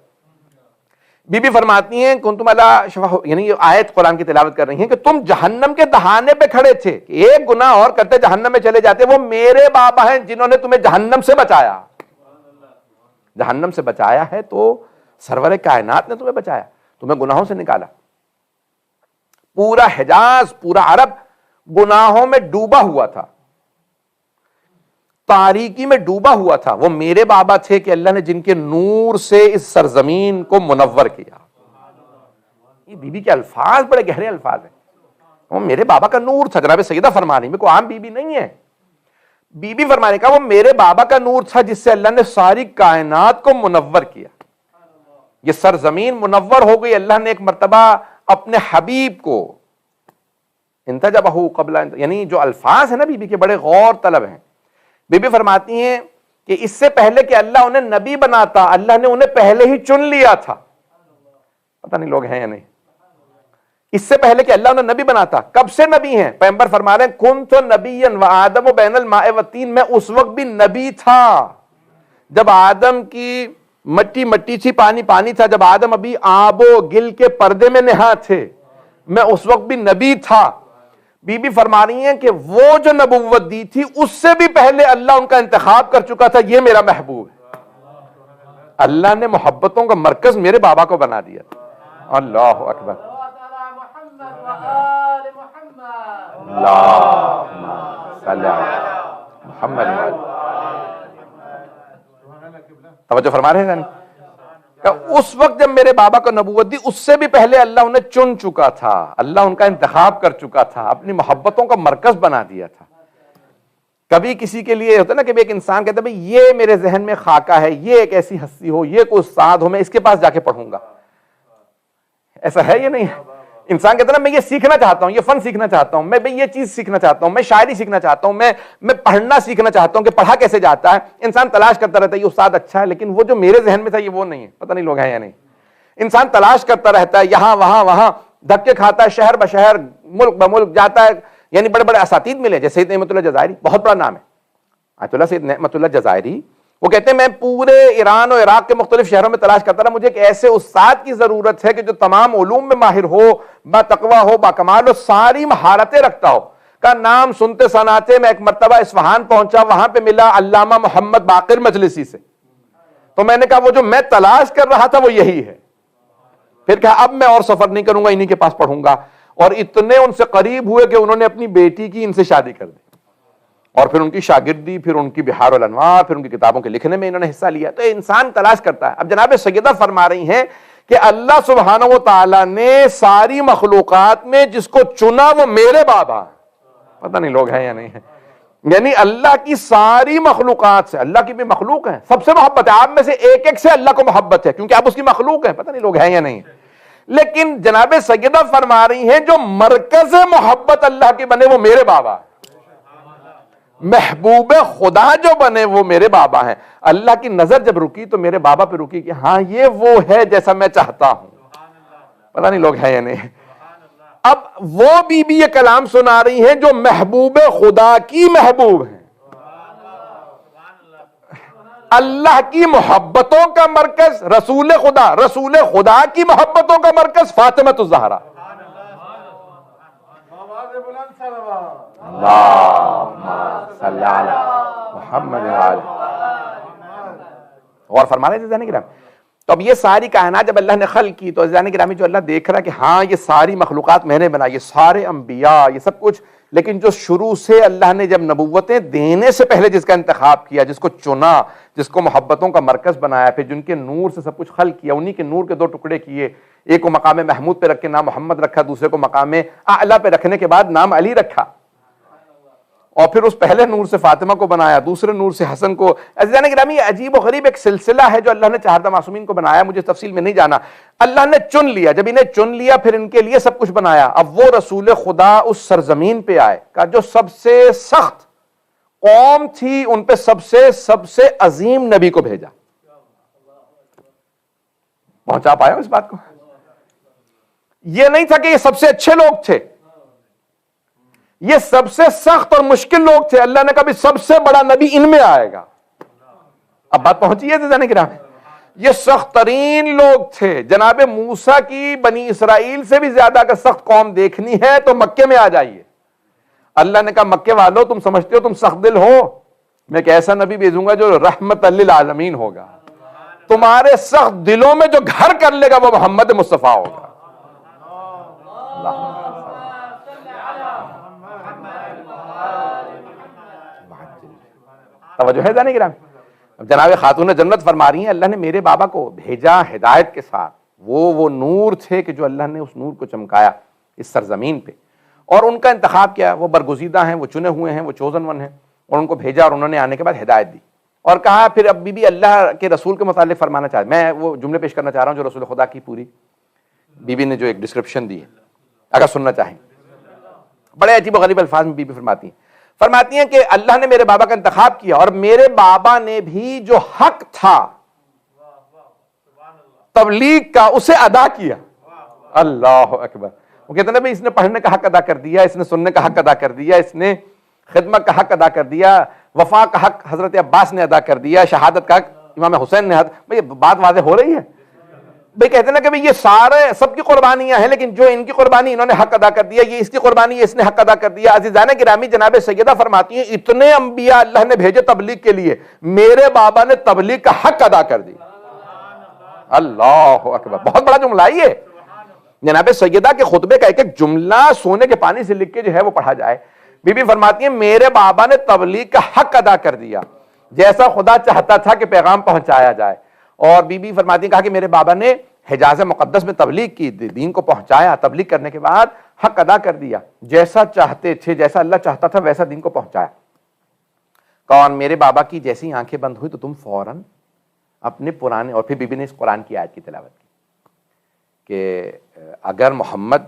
بی بی فرماتی ہیں کنتم علی شفا، یعنی یہ آیت قرآن کی تلاوت کر رہی ہیں کہ تم جہنم کے دہانے پہ کھڑے تھے، ایک گناہ اور کرتے جہنم میں چلے جاتے. وہ میرے بابا ہیں جنہوں نے تمہیں جہنم سے بچایا. جہنم سے بچایا ہے تو سرور کائنات نے تمہیں بچایا، تمہیں گناہوں سے نکالا. پورا حجاز، پورا عرب گناہوں میں ڈوبا ہوا تھا، تاریکی میں ڈوبا ہوا تھا. وہ میرے بابا تھے کہ اللہ نے جن کے نور سے اس سرزمین کو منور کیا. یہ بی بی کے الفاظ بڑے گہرے الفاظ ہیں. وہ میرے بابا کا نور تھا. جناب سیدہ فرمانی میں کوئی عام بی بی نہیں ہے، بی بی فرمانے کا وہ میرے بابا کا نور تھا جس سے اللہ نے ساری کائنات کو منور کیا. یہ سرزمین منور ہو گئی. اللہ نے ایک مرتبہ اپنے حبیب کو انتجبہ قبل، یعنی جو الفاظ ہیں نا بی بی کے بڑے غور طلب ہیں. بی بی فرماتی ہیں کہ اس سے پہلے کہ اللہ انہیں نبی بناتا اللہ نے انہیں پہلے ہی چن لیا تھا. پتہ نہیں لوگ ہیں یا نہیں. اس سے پہلے کہ اللہ انہیں نبی بناتا، کب سے نبی ہیں؟ پیغمبر فرما رہے ہیں کنت نبیا وآدم بین الماء والطین، میں اس وقت بھی نبی تھا جب آدم کی مٹی مٹی تھی، پانی پانی تھا، جب آدم ابھی آب و گل کے پردے میں نہا تھے، میں اس وقت بھی نبی تھا. بی بی فرما رہی ہیں کہ وہ جو نبوت دی تھی اس سے بھی پہلے اللہ ان کا انتخاب کر چکا تھا. یہ میرا محبوب ہے. اللہ نے محبتوں کا مرکز میرے بابا کو بنا دیا. اللہ اکبر. اللہم صلی علی محمد. توجہ فرما رہے ہیں. اس وقت جب میرے بابا کو نبوت دی اس سے بھی پہلے اللہ انہیں چن چکا تھا، اللہ ان کا انتخاب کر چکا تھا، اپنی محبتوں کا مرکز بنا دیا تھا۔ کبھی کسی کے لیے ہوتا ہے نا کہ ایک انسان کہتا ہے بھئی یہ میرے ذہن میں خاکہ ہے، یہ ایک ایسی ہستی ہو، یہ کوئی استاد ہو، میں اس کے پاس جا کے پڑھوں گا، ایسا ہے یا نہیں ہے؟ انسان کہتا ہے نا میں یہ سیکھنا چاہتا ہوں، یہ فن سیکھنا چاہتا ہوں، میں یہ چیز سیکھنا چاہتا ہوں، میں شاعری سیکھنا چاہتا ہوں، میں پڑھنا سیکھنا چاہتا ہوں کہ پڑھا کیسے جاتا ہے۔ انسان تلاش کرتا رہتا ہے یہ استاد اچھا ہے، لیکن وہ جو میرے ذہن میں تھا یہ وہ نہیں ہے، پتہ نہیں لوگ ہیں یا نہیں۔ انسان تلاش کرتا رہتا ہے، یہاں وہاں دھکے کھاتا ہے، شہر بشہر ملک بملک جاتا ہے، یعنی بڑے بڑے اساتید ملے، جیسے سید نعمت اللہ جزائری، بہت بڑا نام ہے آیت اللہ سید نعمت اللہ جزائری، وہ کہتے ہیں میں پورے ایران اور عراق کے مختلف شہروں میں تلاش کرتا رہا، مجھے ایک ایسے استاد کی ضرورت ہے کہ جو تمام علوم میں ماہر ہو، با تقوی ہو، با کمال ہو، ساری مہارتیں رکھتا ہو۔ کا نام سنتے سناتے میں ایک مرتبہ اصفہان پہنچا، وہاں پہ ملا علامہ محمد باقر مجلسی سے، تو میں نے کہا وہ جو میں تلاش کر رہا تھا وہ یہی ہے۔ پھر کہا اب میں اور سفر نہیں کروں گا، انہی کے پاس پڑھوں گا، اور اتنے ان سے قریب ہوئے کہ انہوں نے اپنی بیٹی کی ان سے شادی کر دی، اور پھر ان کی شاگردی، پھر ان کی بحار الانوار، پھر ان کی کتابوں کے لکھنے میں انہوں نے حصہ لیا۔ تو انسان تلاش کرتا ہے۔ اب جناب سیدہ فرما رہی ہیں کہ اللہ سبحانہ و تعالیٰ نے ساری مخلوقات میں جس کو چنا وہ میرے بابا، پتہ نہیں لوگ ہیں یا نہیں ہیں، یعنی اللہ کی ساری مخلوقات سے، اللہ کی بھی مخلوق ہیں، سب سے محبت ہے، آپ میں سے ایک ایک سے اللہ کو محبت ہے کیونکہ آپ اس کی مخلوق ہیں، پتہ نہیں لوگ ہیں یا نہیں۔ لیکن جناب سیدہ فرما رہی ہیں جو مرکز محبت اللہ کے بنے وہ میرے بابا، محبوب خدا جو بنے وہ میرے بابا ہیں۔ اللہ کی نظر جب رکی تو میرے بابا پہ رکی کہ ہاں یہ وہ ہے جیسا میں چاہتا ہوں، پتہ نہیں لوگ ہیں یا نہیں۔ اب وہ بی بی یہ کلام سنا رہی ہیں جو محبوب خدا کی محبوب ہیں، اللہ کی محبتوں کا مرکز رسول خدا کی محبتوں کا مرکز فاطمہ الزہرا۔ اللہم صلی علی محمد اور فرما رہے تھے عزیزان گرامی۔ تو اب یہ ساری کائنات جب اللہ نے خلق کی تو عزیزان گرامی جو اللہ دیکھ رہا کہ ہاں یہ ساری مخلوقات میں نے بنائی، یہ سارے انبیاء، یہ سب کچھ، لیکن جو شروع سے اللہ نے جب نبوتیں دینے سے پہلے جس کا انتخاب کیا، جس کو چنا، جس کو محبتوں کا مرکز بنایا، پھر جن کے نور سے سب کچھ خلق کیا، انہی کے نور کے دو ٹکڑے کیے، ایک کو مقام محمود پہ رکھ کے نام محمد رکھا، دوسرے کو مقام اعلیٰ پہ رکھنے کے بعد نام علی رکھا، اور پھر اس پہلے نور سے فاطمہ کو بنایا، دوسرے نور سے حسن کو۔ عزیزان گرامی یہ عجیب و غریب ایک سلسلہ ہے جو اللہ نے چہاردہ معصومین کو بنایا، مجھے تفصیل میں نہیں جانا۔ اللہ نے چن لیا، جب انہیں چن لیا پھر ان کے لیے سب کچھ بنایا۔ اب وہ رسول خدا اس سرزمین پہ آئے کہ جو سب سے سخت قوم تھی ان پہ سب سے عظیم نبی کو بھیجا۔ پہنچا پایا اس بات کو؟ یہ نہیں تھا کہ یہ سب سے اچھے لوگ تھے، یہ سب سے سخت اور مشکل لوگ تھے۔ اللہ نے کہا بھی سب سے بڑا نبی ان میں آئے گا۔ اب بات پہنچی ہے عزیزان گرامی، یہ سخت ترین لوگ تھے۔ جناب موسیٰ کی بنی اسرائیل سے بھی زیادہ اگر سخت قوم دیکھنی ہے تو مکے میں آ جائیے۔ اللہ نے کہا مکے والو تم سمجھتے ہو تم سخت دل ہو، میں ایک ایسا نبی بھیجوں گا جو رحمت للعالمین ہوگا، تمہارے سخت دلوں میں جو گھر کر لے گا وہ محمد مصطفیٰ ہوگا۔ توجہ ہے جانے گرامی۔ جناب خاتون جنت فرما رہی ہیں اللہ نے میرے بابا کو بھیجا ہدایت کے ساتھ، وہ نور تھے کہ جو اللہ نے اس نور کو چمکایا اس سرزمین پہ، اور ان کا انتخاب کیا، وہ برگزیدہ ہیں، وہ چنے ہوئے ہیں، وہ چوزن ون ہیں، اور ان کو بھیجا اور انہوں نے آنے کے بعد ہدایت دی اور کہا۔ پھر اب بی بی اللہ کے رسول کے متعلق فرمانا چاہتے، میں وہ جملے پیش کرنا چاہ رہا ہوں جو رسول خدا کی پوری بی بی نے جو ایک ڈسکرپشن دی ہے، اگر سننا چاہیں، بڑے عجیب و غریب الفاظ میں بی بی فرماتی ہیں کہ اللہ نے میرے بابا کا انتخاب کیا اور میرے بابا نے بھی جو حق تھا تبلیغ کا اسے ادا کیا۔ اللہ اکبر۔ وہ کہتے ہیں نا اس نے پڑھنے کا حق ادا کر دیا، اس نے سننے کا حق ادا کر دیا، اس نے خدمت کا حق ادا کر دیا، وفا کا حق حضرت عباس نے ادا کر دیا، شہادت کا حق امام حسین نے بھئی بات واضح ہو رہی ہے بھئی، کہتے ہیں نا کہ یہ سارے سب کی قربانیاں ہیں، لیکن جو ان کی قربانی انہوں نے حق ادا کر دیا، یہ اس کی قربانی اس نے حق ادا کر دیا۔ عزیزان گرامی جناب سیدہ فرماتی ہیں اتنے انبیاء اللہ نے بھیجے تبلیغ کے لیے، میرے بابا نے تبلیغ کا حق ادا کر دیا۔ اللہ اکبر، بہت بڑا جملہ ہے یہ۔ جناب سیدہ کے خطبے کا ایک ایک جملہ سونے کے پانی سے لکھ کے جو ہے وہ پڑھا جائے۔ بی بی فرماتی ہیں میرے بابا نے تبلیغ کا حق ادا کر دیا، جیسا خدا چاہتا تھا کہ پیغام پہنچایا جائے، اور بی بی فرماتی ہیں کہا کہ میرے بابا نے حجاز مقدس میں تبلیغ کی، دین کو پہنچایا، تبلیغ کرنے کے بعد حق ادا کر دیا، جیسا چاہتے تھے، جیسا اللہ چاہتا تھا ویسا دین کو پہنچایا۔ کون؟ میرے بابا کی جیسی آنکھیں بند ہوئی تو تم فوراً اپنے پرانے، اور پھر بی بی نے اس قرآن کی آیت کی تلاوت کی کہ اگر محمد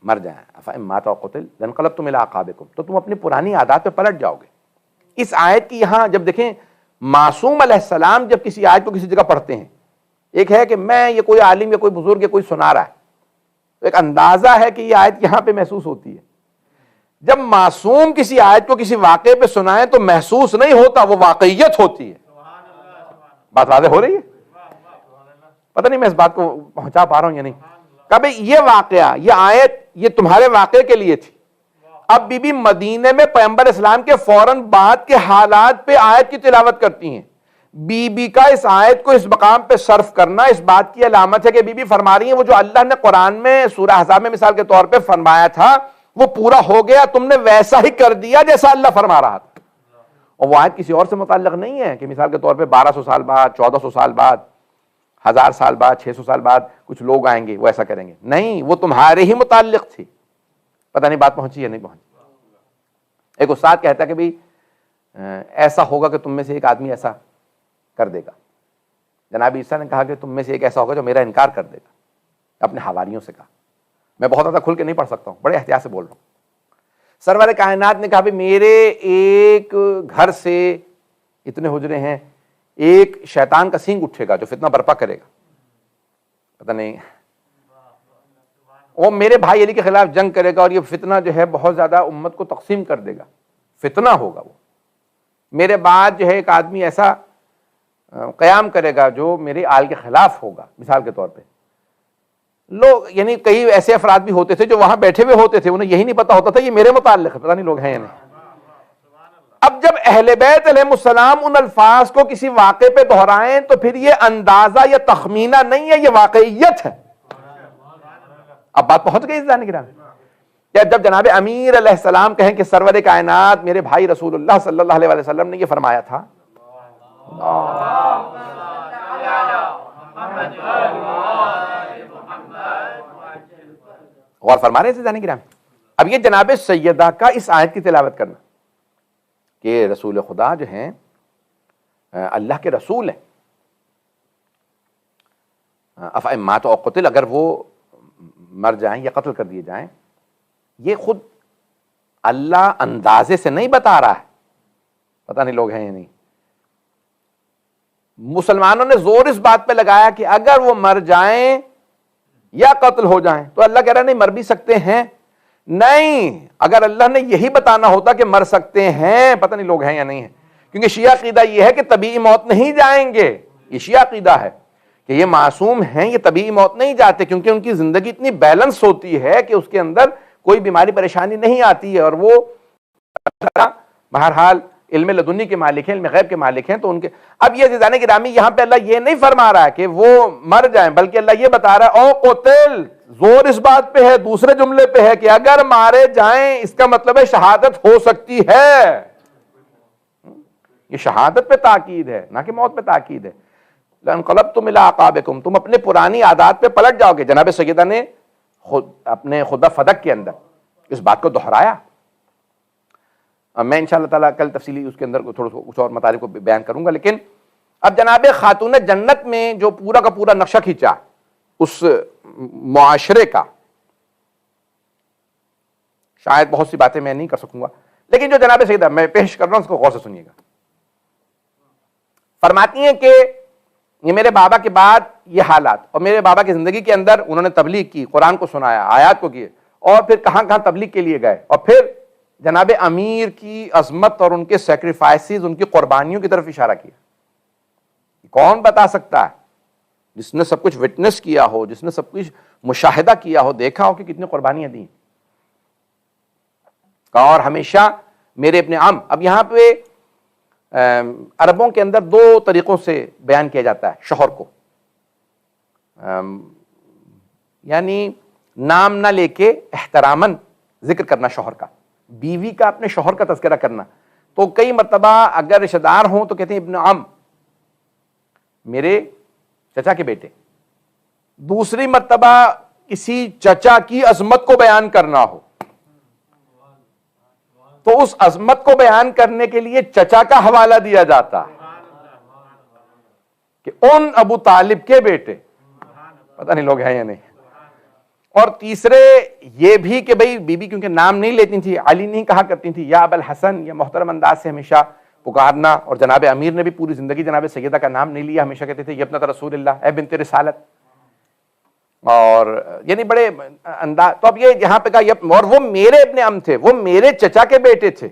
مر جائیں افإن مات أو قتل لانقلبتم إلى أعقابكم، تو تم اپنی پرانی عادات پہ پلٹ جاؤ گے۔ اس آیت کی یہاں جب دیکھیں معصوم علیہ السلام جب کسی آیت کو کسی جگہ پڑھتے ہیں، ایک ہے کہ میں یہ کوئی عالم یا کوئی بزرگ یا کوئی سنا رہا ہے، تو ایک اندازہ ہے کہ یہ آیت یہاں پہ محسوس ہوتی ہے۔ جب معصوم کسی آیت کو کسی واقعے پہ سنائیں تو محسوس نہیں ہوتا، وہ واقعیت ہوتی ہے۔ بات واضح ہو رہی ہے؟ پتہ نہیں میں اس بات کو پہنچا پا رہا ہوں یا نہیں۔ کبھی یہ واقعہ، یہ آیت یہ تمہارے واقعے کے لیے تھی، اب بی بی مدینے میں پیغمبر اسلام کے فوراً بعد کے حالات پہ آیت کی تلاوت کرتی ہیں۔ بی بی کا اس آیت کو اس مقام پہ صرف کرنا اس بات کی علامت ہے کہ بی بی فرما رہی ہیں وہ جو اللہ نے قرآن میں سورہ احزاب میں مثال کے طور پہ فرمایا تھا وہ پورا ہو گیا، تم نے ویسا ہی کر دیا جیسا اللہ فرما رہا تھا۔ اور وہ آیت کسی اور سے متعلق نہیں ہے کہ مثال کے طور پہ 1200 سال بعد، 1400 سال بعد، 1000 سال بعد، 600 سال بعد کچھ لوگ آئیں گے وہ ایسا کریں گے، نہیں، وہ تمہارے ہی متعلق تھی۔ پتہ نہیں بات پہنچی یا نہیں پہنچی۔ ایک استاد کہتا ہے کہ بھئی ایسا ہوگا کہ تم میں سے ایک آدمی ایسا کر دے گا۔ جناب عیسیٰ نے کہا کہ تم میں سے ایک ایسا ہوگا جو میرا انکار کر دے گا، اپنے حواریوں سے کہا۔ میں بہت زیادہ کھل کے نہیں پڑھ سکتا ہوں، بڑے احتیاط سے بول رہا ہوں۔ سرور کائنات نے کہا بھی میرے ایک گھر سے اتنے حجرے ہیں، ایک شیطان کا سینگ اٹھے گا جو فتنہ برپا کرے گا، پتہ نہیں، وہ میرے بھائی علی کے خلاف جنگ کرے گا اور یہ فتنہ جو ہے بہت زیادہ امت کو تقسیم کر دے گا، فتنہ ہوگا وہ۔ میرے بعد جو ہے ایک آدمی ایسا قیام کرے گا جو میرے آل کے خلاف ہوگا، مثال کے طور پہ۔ لوگ یعنی کئی ایسے افراد بھی ہوتے تھے جو وہاں بیٹھے ہوئے ہوتے تھے، انہیں یہی نہیں پتا ہوتا تھا یہ میرے متعلق ہے، پتہ نہیں لوگ ہیں یا نہیں۔ اب جب اہل بیت علیہ السلام ان الفاظ کو کسی واقعے پہ دہرائیں تو پھر یہ اندازہ یا تخمینہ نہیں ہے، یہ واقعیت ہے۔ اب بات پہنچ گئی جانے کی راہ کیا جب جناب امیر علیہ السلام کہیں کہ سرور کائنات میرے بھائی رسول اللہ صلی اللہ علیہ وسلم نے یہ فرمایا تھا، غور فرما رہے تھے جانے کی راہ۔ اب یہ جناب سیدہ کا اس آیت کی تلاوت کرنا کہ رسول خدا جو ہیں اللہ کے رسول ہیں، افإن مات أو قتل، اگر وہ مر جائیں یا قتل کر دیے جائیں، یہ خود اللہ اندازے سے نہیں بتا رہا ہے، پتہ نہیں لوگ ہیں یا نہیں۔ مسلمانوں نے زور اس بات پہ لگایا کہ اگر وہ مر جائیں یا قتل ہو جائیں تو اللہ کہہ رہا نہیں مر بھی سکتے ہیں، نہیں، اگر اللہ نے یہی بتانا ہوتا کہ مر سکتے ہیں، پتہ نہیں لوگ ہیں یا نہیں ہیں، کیونکہ شیعہ عقیدہ یہ ہے کہ طبیعی موت نہیں جائیں گے، یہ شیعہ عقیدہ ہے کہ یہ معصوم ہیں، یہ طبیعی موت نہیں جاتے، کیونکہ ان کی زندگی اتنی بیلنس ہوتی ہے کہ اس کے اندر کوئی بیماری پریشانی نہیں آتی ہے، اور وہ بہرحال علم لدنی کے مالک ہیں، علم غیب کے مالک ہیں، تو ان کے اب یہ عزیزان گرامی یہاں پہ اللہ یہ نہیں فرما رہا ہے کہ وہ مر جائیں، بلکہ اللہ یہ بتا رہا ہے او قتل، زور اس بات پہ ہے دوسرے جملے پہ ہے کہ اگر مارے جائیں، اس کا مطلب ہے شہادت ہو سکتی ہے، یہ شہادت پہ تاکید ہے نہ کہ موت پہ تاکید ہے۔ لانقلبتم الی اعقابکم، تم اپنے پرانی عادات پہ پلٹ جاؤ گے۔ جناب سیدہ نے اپنے خدا فدق کے اندر اس بات کو دہرایا۔ میں انشاءاللہ تعالیٰ کل تفصیلی اس کے اندر تھوڑا کچھ اور مطالب کو بیان کروں گا، لیکن اب جناب خاتون جنت میں جو پورا کا پورا نقشہ کھینچا اس معاشرے کا، شاید بہت سی باتیں میں نہیں کر سکوں گا، لیکن جو جناب سیدہ میں پیش کر رہا ہوں اس کو غور سے سنیے گا۔ فرماتی ہیں کہ یہ میرے بابا کے بعد یہ حالات، اور میرے بابا کی زندگی کے اندر انہوں نے تبلیغ کی، قرآن کو سنایا، آیات کو کیے، اور پھر کہاں کہاں تبلیغ کے لیے گئے، اور پھر جناب امیر کی عظمت اور ان کے سیکریفائسز، ان کی قربانیوں کی طرف اشارہ کیا۔ کون بتا سکتا ہے جس نے سب کچھ وٹنس کیا ہو، جس نے سب کچھ مشاہدہ کیا ہو، دیکھا ہو کہ کتنی قربانیاں دیں، اور ہمیشہ میرے ابن عم۔ اب یہاں پہ عربوں کے اندر دو طریقوں سے بیان کیا جاتا ہے شوہر کو، یعنی نام نہ لے کے احتراماً ذکر کرنا شوہر کا، بیوی کا اپنے شوہر کا تذکرہ کرنا۔ تو کئی مرتبہ اگر رشتہ دار ہوں تو کہتے ہیں ابن عم، میرے چچا کے بیٹے. دوسری مرتبہ کسی چچا کی عظمت کو بیان کرنا ہو تو اس عظمت کو بیان کرنے کے لیے چچا کا حوالہ دیا جاتا ہے کہ ان ابو طالب کے بیٹے. پتہ نہیں لوگ ہیں یا نہیں. اور تیسرے یہ بھی کہ بھئی بی بی کیونکہ نام نہیں لیتی تھی, علی نہیں کہا کرتی تھی یا ابو الحسن, یا محترم انداز سے ہمیشہ پکارنا. اور جناب امیر نے بھی پوری زندگی جناب سیدہ کا نام نہیں لیا, ہمیشہ کہتے تھے یہ ابنت رسول اللہ, اے بنت رسالت. اور یعنی بڑے انداز. تو اب یہ یہاں پہ کہا, اور وہ میرے ابن عم تھے, وہ میرے چچا کے بیٹے تھے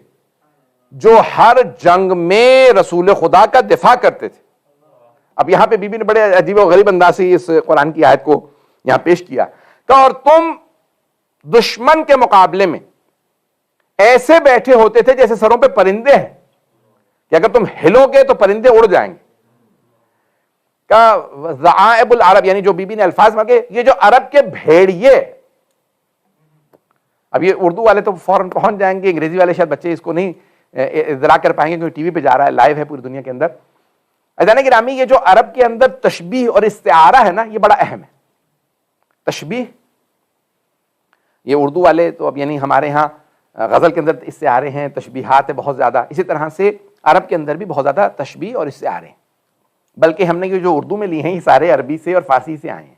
جو ہر جنگ میں رسول خدا کا دفاع کرتے تھے. اب یہاں پہ بی بی نے بڑے عجیب و غریب انداز سے اس قرآن کی آیت کو یہاں پیش کیا کہ اور تم دشمن کے مقابلے میں ایسے بیٹھے ہوتے تھے جیسے سروں پہ پرندے ہیں کہ اگر تم ہلو گے تو پرندے اڑ جائیں گے. ذعائب العرب, یعنی جو بی بی نے الفاظ مانگے, یہ جو عرب کے بھیڑیے. اب یہ اردو والے تو فوراً پہنچ جائیں گے, انگریزی والے شاید بچے اس کو نہیں اطلاع کر پائیں گے کیونکہ ٹی وی پہ جا رہا ہے, لائیو ہے پوری دنیا کے اندر. عزیزان گرامی, یہ جو عرب کے اندر تشبیہ اور استعارہ ہے نا, یہ بڑا اہم ہے. تشبیہ, یہ اردو والے تو اب یعنی ہمارے ہاں غزل کے اندر استعارے ہیں, تشبیہات ہیں بہت زیادہ, اسی طرح سے عرب کے اندر بھی بہت زیادہ تشبیہ اور استعارے ہیں. بلکہ ہم نے یہ جو اردو میں لی ہیں یہ سارے عربی سے اور فارسی سے آئے ہیں.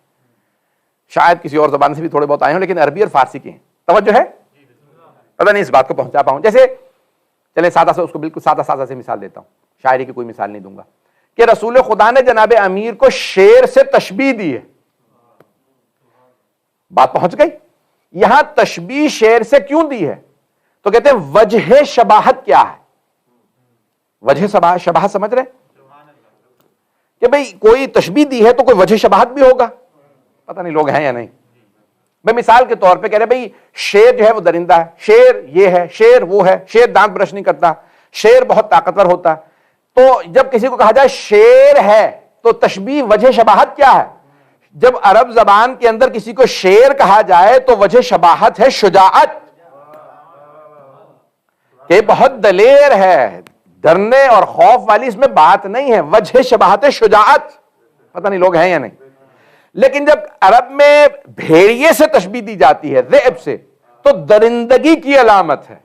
شاید کسی اور زبان سے بھی تھوڑے بہت آئے ہوں, لیکن عربی اور فارسی کے ہیں. توجہ ہے؟ پتہ نہیں اس بات کو پہنچا پاؤں. جیسے چلے سادہ سے اس کو بالکل سادہ سادہ سے مثال دیتا ہوں, شاعری کی کوئی مثال نہیں دوں گا, کہ رسول خدا نے جناب امیر کو شیر سے تشبیہ دی ہے. بات پہنچ گئی؟ یہاں تشبیہ شیر سے کیوں دی ہے تو کہتے ہیں وجہ شباہت کیا ہے. وجہ شباہت سمجھ رہے کہ بھئی کوئی تشبیہ دی ہے تو کوئی وجہ شباہت بھی ہوگا. پتہ نہیں لوگ ہیں یا نہیں. میں مثال کے طور پہ کہہ رہے بھئی شیر جو ہے وہ درندہ ہے, شیر یہ ہے, شیر وہ ہے, شیر دانت برش نہیں کرتا, شیر بہت طاقتور ہوتا. تو جب کسی کو کہا جائے شیر ہے تو تشبیہ وجہ شباہت کیا ہے؟ جب عرب زبان کے اندر کسی کو شیر کہا جائے تو وجہ شباہت ہے شجاعت, کہ بہت دلیر ہے, ڈرنے اور خوف والی اس میں بات نہیں ہے, وجہ شباہت ہے شجاعت. پتہ نہیں لوگ ہیں یا نہیں. لیکن جب عرب میں بھیڑیے سے تشبیہ دی جاتی ہے, ذئب سے, تو درندگی کی علامت ہے.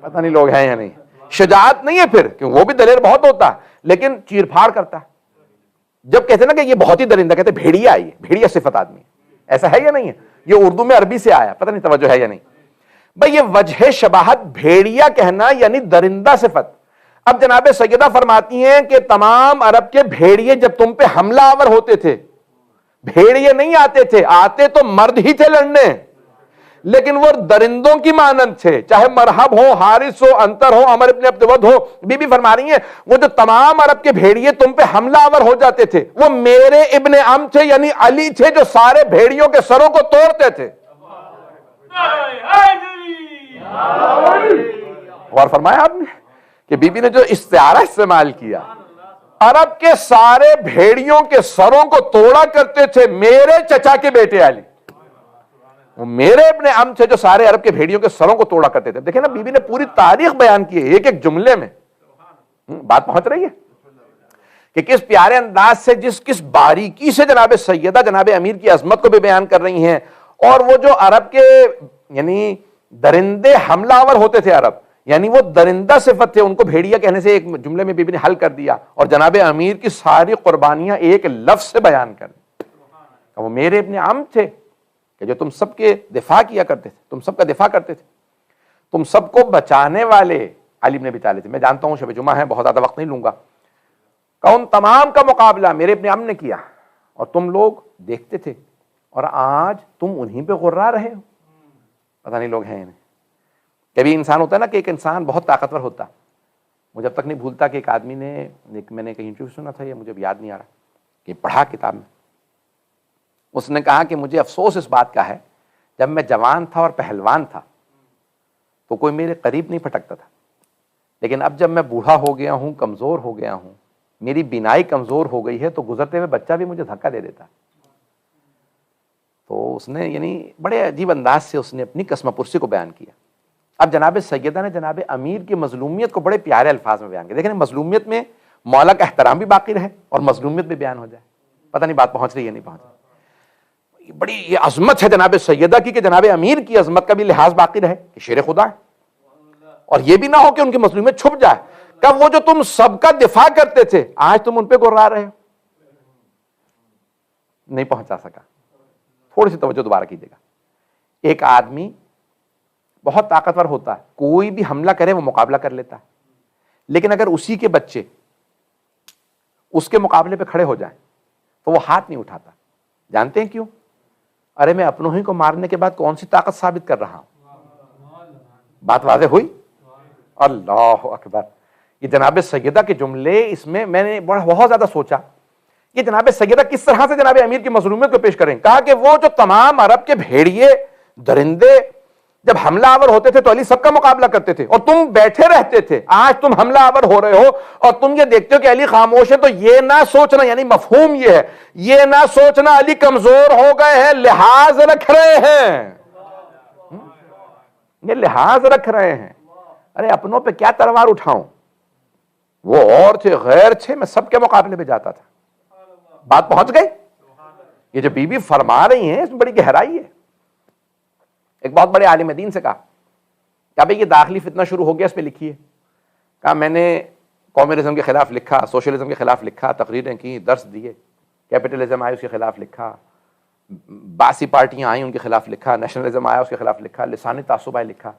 پتہ نہیں لوگ ہیں یا نہیں. شجاعت نہیں ہے پھر, کیونکہ وہ بھی دلیر بہت ہوتا لیکن چیر پھاڑ کرتا ہے. جب کہتے ہیں نا کہ یہ بہت ہی درندہ, کہتے ہیں بھیڑیا آئی ہے, بھیڑیا صفت آدمی. ایسا ہے یا نہیں ہے؟ یہ اردو میں عربی سے آیا, پتہ نہیں توجہ ہے یا نہیں. بھئی یہ وجہ شباہت, بھیڑیا کہنا یعنی درندہ صفت. اب جناب سیدہ فرماتی ہیں کہ تمام عرب کے بھیڑیے جب تم پہ حملہ آور ہوتے تھے, بھیڑیے نہیں آتے تھے, آتے تو مرد ہی تھے لڑنے, لیکن وہ درندوں کی مانند تھے, چاہے مرحب ہو, حارث ہو, انتر ہو, عمر ابن عبدود ہو. بی بی فرما رہی ہیں وہ جو تمام عرب کے بھیڑیے تم پہ حملہ آور ہو جاتے تھے, وہ میرے ابن عم تھے, یعنی علی تھے, جو سارے بھیڑیوں کے سروں کو توڑتے تھے. غور فرمایا آپ نے کہ بی بی نے جو استعارہ استعمال کیا, عرب کے سارے بھیڑیوں کے سروں کو توڑا کرتے تھے میرے چچا کے بیٹے علی. وہ میرے ابن عم تھے جو سارے عرب کے بھیڑیوں کے سروں کو توڑا کرتے تھے. دیکھیں نا بی بی نے پوری تاریخ بیان کی ہے ایک ایک جملے میں. بات پہنچ رہی ہے کہ کس پیارے انداز سے, کس باریکی سے جناب سیدہ جناب امیر کی عظمت کو بھی بیان کر رہی ہیں. اور وہ جو عرب کے یعنی درندے حملہ آور ہوتے تھے عرب, یعنی وہ درندہ صفت تھے, ان کو بھیڑیا کہنے سے ایک جملے میں بی بی نے حل کر دیا, اور جناب امیر کی ساری قربانیاں ایک لفظ سے بیان کر دی. وہ میرے ابن عم تھے کہ جو تم سب کے دفاع کیا کرتے تھے, تم سب کا دفاع کرتے تھے, تم سب کو بچانے والے علی بن ابی طالب تھے. میں جانتا ہوں شب جمعہ ہے, بہت زیادہ وقت نہیں لوں گا. کون تمام کا مقابلہ میرے ابن عم نے کیا اور تم لوگ دیکھتے تھے, اور آج تم انہی پہ غرا رہے ہو. پتہ نہیں لوگ ہیں. کبھی انسان ہوتا ہے نا کہ ایک انسان بہت طاقتور ہوتا. مجھے اب تک نہیں بھولتا کہ ایک آدمی نے, میں نے کہیں انٹرویو سنا تھا, یہ مجھے اب یاد نہیں آ رہا, کہ پڑھا کتاب میں, اس نے کہا کہ مجھے افسوس اس بات کا ہے جب میں جوان تھا اور پہلوان تھا تو کوئی میرے قریب نہیں پھٹکتا تھا, لیکن اب جب میں بوڑھا ہو گیا ہوں, کمزور ہو گیا ہوں, میری بینائی کمزور ہو گئی ہے, تو گزرتے ہوئے بچہ بھی مجھے دھکا دے دیتا. تو اس نے یعنی بڑے عجیب انداز سے اس نے اپنی قسم پرسی کو بیان کیا. اب جناب سیدہ نے جناب امیر کی مظلومیت کو بڑے پیارے الفاظ میں بیان کیا. دیکھیں مظلومیت میں مولا کا احترام بھی باقی رہے اور مظلومیت بھی بیان ہو جائے. پتہ نہیں بات پہنچ رہی ہے نہیں پہنچ رہی. بڑی یہ عظمت ہے جناب سیدہ کی کہ جناب امیر کی عظمت کا بھی لحاظ باقی رہے کہ شیر خدا ہے, اور یہ بھی نہ ہو کہ ان کی مظلومیت چھپ جائے. کب وہ جو تم سب کا دفاع کرتے تھے آج تم ان پہ گرا رہے ہو. نہیں پہنچا سکا, تھوڑی سی توجہ دوبارہ کیجیے گا. ایک آدمی بہت طاقتور ہوتا ہے, کوئی بھی حملہ کرے وہ مقابلہ کر لیتا ہے, لیکن اگر اسی کے بچے اس کے مقابلے پہ کھڑے ہو جائیں تو وہ ہاتھ نہیں اٹھاتا. جانتے ہیں کیوں؟ ارے میں اپنوں ہی کو مارنے کے بعد کون سی طاقت ثابت کر رہا ہوں. بات واضح ہوئی؟ اللہ اکبر. یہ جناب سیدہ کے جملے, اس میں میں نے بہت زیادہ سوچا کہ جناب سیدہ کس طرح سے جناب امیر کی مظلومیت کو پیش کریں. کہا کہ وہ جو تمام عرب کے بھیڑیے درندے جب حملہ آور ہوتے تھے تو علی سب کا مقابلہ کرتے تھے اور تم بیٹھے رہتے تھے. آج تم حملہ آور ہو رہے ہو اور تم یہ دیکھتے ہو کہ علی خاموش ہے, تو یہ نہ سوچنا, یعنی مفہوم یہ ہے, یہ نہ سوچنا علی کمزور ہو گئے ہیں, لحاظ رکھ رہے ہیں. یہ لحاظ رکھ رہے ہیں. ارے اپنوں پہ کیا تلوار اٹھاؤں, وہ اور تھے غیر تھے, میں سب کے مقابلے پہ جاتا تھا. بات پہنچ گئی؟ یہ جو بی بی فرما رہی ہیں اس میں بڑی گہرائی ہے. ایک بہت بڑے عالم دین سے کہا کہ بھئی یہ داخلی فتنہ شروع ہو گیا, اس پہ لکھیے. کہا میں نے کمیونزم کے خلاف لکھا, سوشلزم کے خلاف لکھا, تقریریں کی, درس دیے, کیپٹلزم آئے اس کے خلاف لکھا, باسی پارٹیاں آئیں ان کے خلاف لکھا, نیشنلزم آیا اس کے خلاف لکھا, لسانی تعصب آئے لکھا.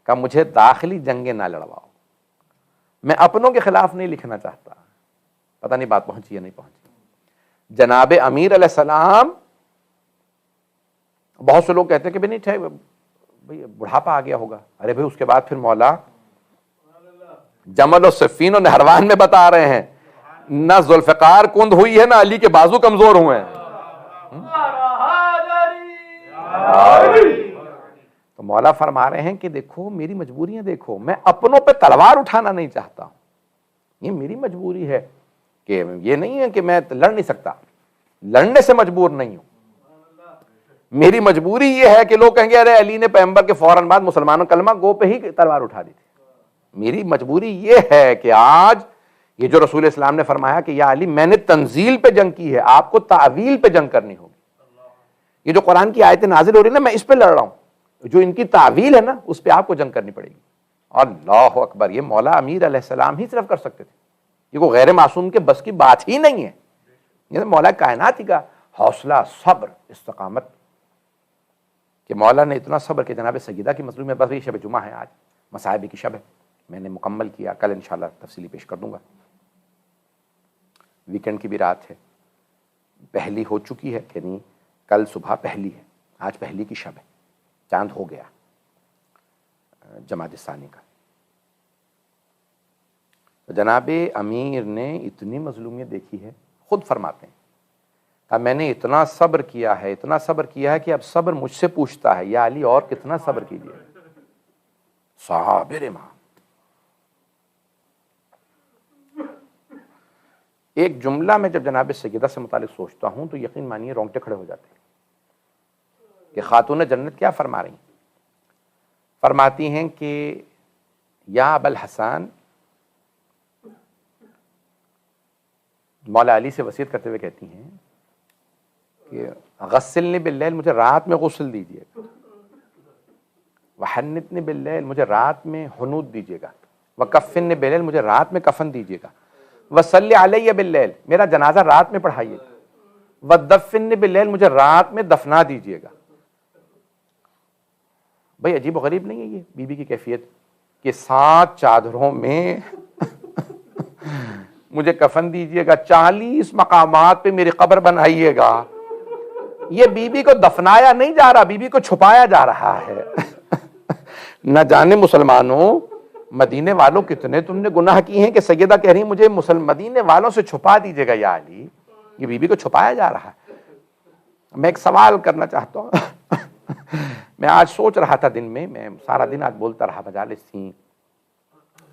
کہا مجھے داخلی جنگیں نہ لڑواؤ, میں اپنوں کے خلاف نہیں لکھنا چاہتا. پتہ نہیں بات پہنچی یا نہیں پہنچی. جناب امیر علیہ السلام, بہت سے لوگ کہتے ہیں کہ بھئی بڑھاپا آ گیا ہوگا. ارے بھئی اس کے بعد پھر مولا جمل و صفین و نہروان میں بتا رہے ہیں, نہ ذوالفقار کند ہوئی ہے نہ علی کے بازو کمزور ہوئے ہیں. تو مولا فرما رہے ہیں کہ دیکھو میری مجبوریاں دیکھو, میں اپنوں پہ تلوار اٹھانا نہیں چاہتا ہوں. یہ میری مجبوری ہے, کہ یہ نہیں ہے کہ میں لڑ نہیں سکتا, لڑنے سے مجبور نہیں ہوں. میری مجبوری یہ ہے کہ لوگ کہیں گے ارے علی نے پیغمبر کے فوراً بعد مسلمانوں کلمہ گو پہ ہی تلوار اٹھا دی تھی. میری مجبوری یہ ہے کہ آج یہ جو رسول اسلام نے فرمایا کہ یا علی میں نے تنزیل پہ جنگ کی ہے, آپ کو تعویل پہ جنگ کرنی ہوگی. یہ جو قرآن کی آیتیں نازل ہو رہی ہیں نا, میں اس پہ لڑ رہا ہوں, جو ان کی تعویل ہے نا اس پہ آپ کو جنگ کرنی پڑے گی. اللہ اکبر. یہ مولا امیر علیہ السلام ہی صرف کر سکتے تھے, یہ کوئی غیر معصوم کے بس کی بات ہی نہیں ہے. یہ مولا کائنات ہی کا حوصلہ, صبر, استقامت, کہ مولا نے اتنا صبر کہ جناب سیدہ کی مظلومیت, بس یہ شب جمعہ ہے, آج مصائب کی شب ہے, میں نے مکمل کیا, کل انشاءاللہ تفصیلی پیش کر دوں گا. ویکنڈ کی بھی رات ہے, پہلی ہو چکی ہے, یعنی کل صبح پہلی ہے, آج پہلی کی شب ہے, چاند ہو گیا جمادی ثانی کا. جناب امیر نے اتنی مظلومیت دیکھی ہے, خود فرماتے ہیں کہ میں نے اتنا صبر کیا ہے, اتنا صبر کیا ہے کہ اب صبر مجھ سے پوچھتا ہے یا علی اور کتنا صبر کیجیے. صابر امام. ایک جملہ میں جب جناب سیدہ سے متعلق سوچتا ہوں تو یقین مانیے رونگٹے کھڑے ہو جاتے ہیں کہ خاتون جنت کیا فرما رہی ہیں. فرماتی ہیں کہ یا ابا الحسن, مولا علی سے وصیت کرتے ہوئے کہتی ہیں کہ غسلنی باللیل, مجھے رات میں غسل دیجیے گا, وحنتنی باللیل, مجھے رات میں حنوت دیجیے گا, وکفنی باللیل, مجھے رات میں کفن دیجیے گا, وصلی علیہ باللیل, میرا جنازہ رات میں پڑھائیے گا, ودفنی باللیل, مجھے رات میں دفنا دیجیے گا. بھئی عجیب و غریب نہیں ہے یہ بی بی کی کیفیت کہ 7 چادروں میں مجھے کفن دیجیے گا, 40 مقامات پہ میری قبر بنائیے گا. یہ بی بی کو دفنایا نہیں جا رہا, بی بی کو چھپایا جا رہا ہے. نہ جانے مسلمانوں مدینے والوں کتنے تم نے گناہ کی ہیں کہ سیدہ کہہ رہی ہیں مجھے مدینے والوں سے چھپا دیجیے گا یا علی. یہ بی بی کو چھپایا جا رہا ہے. میں ایک سوال کرنا چاہتا ہوں. میں آج سوچ رہا تھا دن میں سارا دن آج بولتا رہا, مجالس تھیں,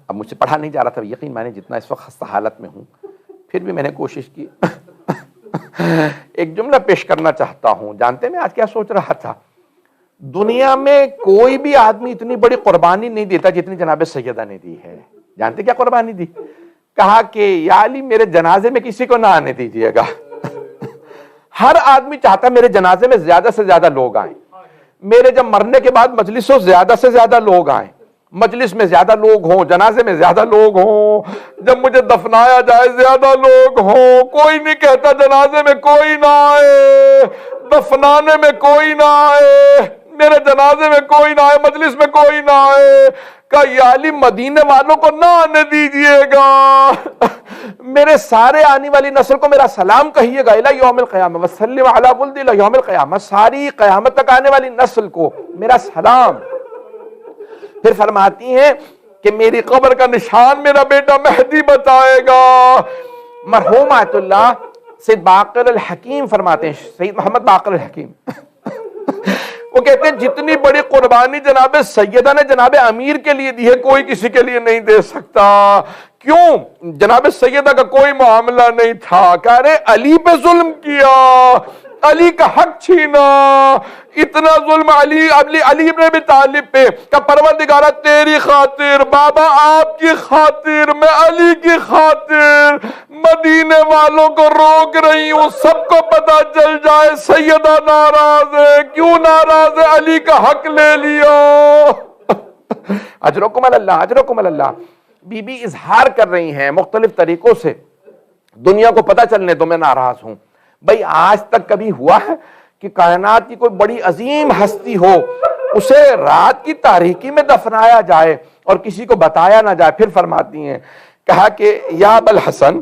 اب مجھ سے پڑھا نہیں جا رہا تھا. یقین میں نے جتنا اس وقت خستہ حالت میں ہوں پھر بھی میں نے کوشش کی. ایک جملہ پیش کرنا چاہتا ہوں. جانتے میں آج کیا سوچ رہا تھا, دنیا میں کوئی بھی آدمی اتنی بڑی قربانی نہیں دیتا جتنی جناب سیدہ نے دی ہے. جانتے کیا قربانی دی؟ کہا کہ یا علی میرے جنازے میں کسی کو نہ آنے دیجیے گا. ہر آدمی چاہتا ہے میرے جنازے میں زیادہ سے زیادہ لوگ آئیں، میرے جب مرنے کے بعد مجلس ہو زیادہ سے زیادہ لوگ آئیں، مجلس میں زیادہ لوگ ہوں، جنازے میں زیادہ لوگ ہوں، جب مجھے دفنایا جائے زیادہ لوگ ہوں۔ کوئی نہیں کہتا جنازے میں کوئی نہ آئے، دفنانے میں کوئی نہ آئے، میرے جنازے میں کوئی نہ آئے، مجلس میں کوئی نہ آئے۔ کہا یا علی مدینے والوں کو نہ آنے دیجئے گا، میرے سارے آنے والی نسل کو میرا سلام کہیے گا، الی یوم القیامہ وسلم علی ولد الی یوم القیامہ، ساری قیامت تک آنے والی نسل کو میرا سلام۔ پھر فرماتی ہیں کہ میری قبر کا نشان میرا بیٹا مہدی بتائے گا۔ مرحوم آیت اللہ سید باقر الحکیم فرماتے ہیں، سید محمد باقر الحکیم وہ کہتے ہیں جتنی بڑی قربانی جناب سیدہ نے جناب امیر کے لیے دی ہے کوئی کسی کے لیے نہیں دے سکتا۔ کیوں؟ جناب سیدہ کا کوئی معاملہ نہیں تھا، کہہ رہے علی پہ ظلم کیا، علی کا حق چھینا، اتنا ظلم علی ابن ابی طالب پہ کہ پروردگارہ تیری خاطر، بابا آپ کی خاطر، میں علی کی خاطر مدینے والوں کو روک رہی ہوں، سب کو پتا چل جائے سیدہ ناراض ہے۔ کیوں ناراض ہے؟ علی کا حق لے لیا۔ اجرکم اللہ، اجرکم اللہ۔ بی بی اظہار کر رہی ہیں مختلف طریقوں سے، دنیا کو پتا چلنے دو میں ناراض ہوں۔ بھئی آج تک کبھی ہوا ہے کہ کائنات کی کوئی بڑی عظیم ہستی ہو اسے رات کی تاریکی میں دفنایا جائے اور کسی کو بتایا نہ جائے؟ پھر فرماتی ہیں، کہا کہ یا ابوالحسن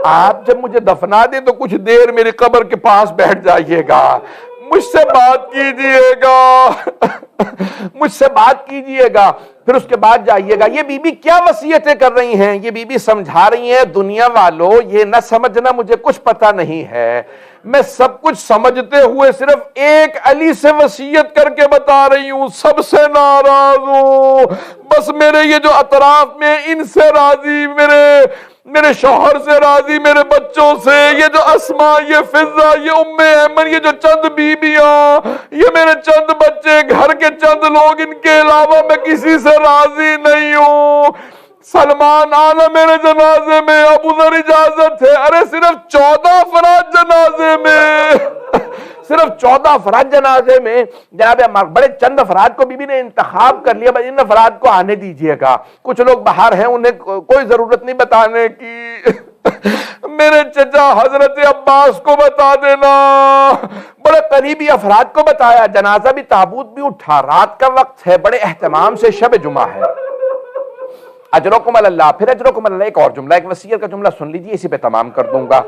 آپ جب مجھے دفنا دیں تو کچھ دیر میری قبر کے پاس بیٹھ جائیے گا، مجھ سے بات کیجئے گا، مجھ سے بات کیجئے گا، پھر اس کے بعد جائیے گا۔ یہ بی بی کیا وصیتیں کر رہی ہیں؟ یہ بی بی سمجھا رہی ہیں دنیا والوں یہ نہ سمجھنا مجھے کچھ پتہ نہیں ہے، میں سب کچھ سمجھتے ہوئے صرف ایک علی سے وصیت کر کے بتا رہی ہوں، سب سے ناراض ہوں، بس میرے یہ جو اطراف میں ان سے راضی، میرے شوہر سے راضی، میرے بچوں سے، یہ جو اسماء، یہ فضہ، یہ ام ایمن، یہ جو چند بیبیاں، یہ میرے چند بچے، گھر کے چند لوگ، ان کے علاوہ میں کسی سے راضی نہیں ہوں۔ سلمان آنا میرے جنازے میں، ابو ذر اجازت ہے۔ ارے صرف 14 افراد جنازے میں، صرف 14 افراد جنازے میں، جناب بڑے چند افراد کو بی بی نے انتخاب کر لیا، بھائی ان افراد کو آنے دیجئے گا، کچھ لوگ باہر ہیں انہیں کوئی ضرورت نہیں بتانے کی، میرے چچا حضرت عباس کو بتا دینا، بڑے قریبی افراد کو بتایا۔ جنازہ بھی تابوت بھی اٹھا، رات کا وقت ہے، بڑے اہتمام سے شب جمعہ ہے۔ اجرکم اللہ، پھر اجرکم اللہ ایک اور جملہ، ایک وصیت کا جملہ سن لیجیے، اسی پہ تمام کر دوں گا۔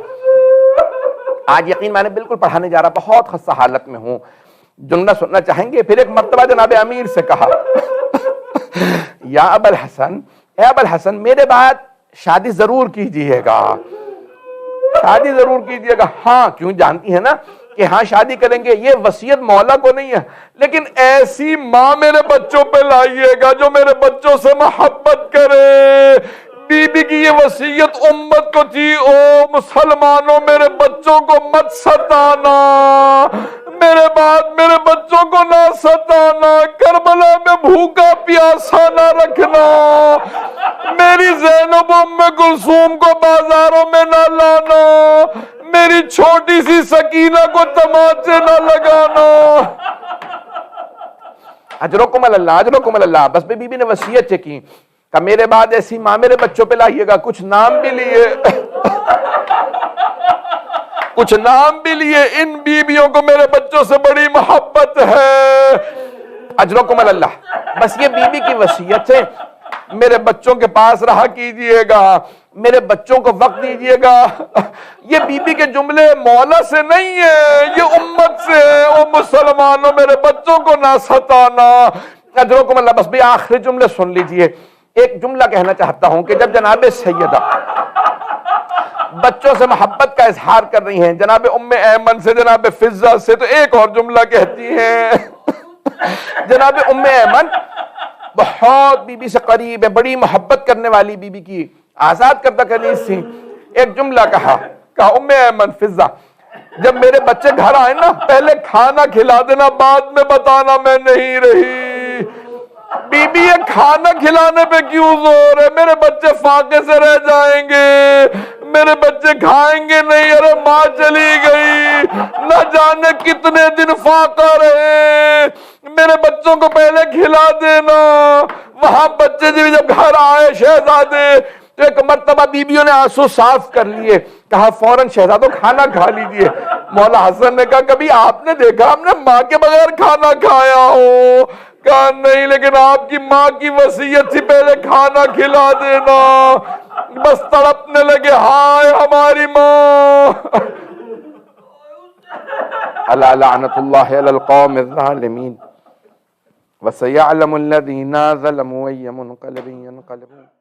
آج یقین میں نے بالکل پڑھانے جا رہا، بہت خستہ حالت میں ہوں، جملہ سننا چاہیں گے؟ پھر ایک مرتبہ جناب امیر سے کہا یا ابوالحسن، اے ابوالحسن میرے بعد شادی ضرور کیجئے گا، شادی ضرور کیجئے گا۔ ہاں کیوں، جانتی ہے نا کہ ہاں شادی کریں گے، یہ وصیت مولا کو نہیں ہے، لیکن ایسی ماں میرے بچوں پہ لائیے گا جو میرے بچوں سے محبت کرے۔ بی بی کی یہ وصیت امت کو تھی، او مسلمانوں میرے بچوں کو مت ستانا، میرے بعد میرے بچوں کو نہ ستانا، کربلا میں بھوکا پیاسا نہ رکھنا، میری زینب ام کلثوم کو بازاروں میں نہ لانا، میری چھوٹی سی سکینہ کو تماچے نہ لگانا۔ اجرکم اللہ، اجرکم اللہ۔ بس بی بی نے وصیت کی کہ میرے بعد ایسی ماں میرے بچوں پہ لائیے گا، کچھ نام بھی لیے، کچھ نام بھی لیے، ان بیویوں کو میرے بچوں سے بڑی محبت ہے۔ اجرکم اللہ۔ بس یہ بی بی کی وصیت ہے، میرے بچوں کے پاس رہا کیجئے گا، میرے بچوں کو وقت دیجئے گا۔ یہ بی بی کے جملے مولا سے نہیں ہے، یہ امت سے ہے، او مسلمانوں میرے بچوں کو نہ ستانا۔ اجرکم اللہ۔ بس بھی آخری جملے سن لیجئے۔ ایک جملہ کہنا چاہتا ہوں کہ جب جناب سیدہ بچوں سے محبت کا اظہار کر رہی ہیں، جناب ام ایمن سے، جناب فضہ سے، تو ایک اور جملہ کہتی ہیں۔ جناب ام ایمن بہت بی بی سے قریب ہے، بڑی محبت کرنے والی بی بی کی آزاد کردہ کنیز تھی۔ ایک جملہ کہا ام ایمن، فضہ جب میرے بچے گھر آئے نا پہلے کھانا کھلا دینا، بعد میں بتانا میں نہیں رہی۔ بی بی یہ کھانا کھلانے پہ کیوں زور ہے؟ میرے بچے فاقے سے رہ جائیں گے، میرے بچے کھائیں گے نہیں، ارے ماں چلی گئی، نہ جانے کتنے دن فاقہ رہے، میرے بچوں کو پہلے کھلا دینا۔ وہاں بچے جب گھر آئے شہزادے، تو ایک مرتبہ بیبیوں نے آنسو صاف کر لیے، کہا فوراً شہزادوں کھانا کھا لیجئے۔ مولا حسن نے کہا کبھی آپ نے دیکھا ہم نے ماں کے بغیر کھانا کھایا ہو؟ کہا نہیں، لیکن آپ کی ماں کی وصیت سے پہلے کھانا کھلا دینا۔ بس تڑپنے لگے، ہائے ہماری ماں۔ الا لعنت اللہ علی القوم الظالمین وسیعلم الذین ظلموا ای منقلب ینقلبون۔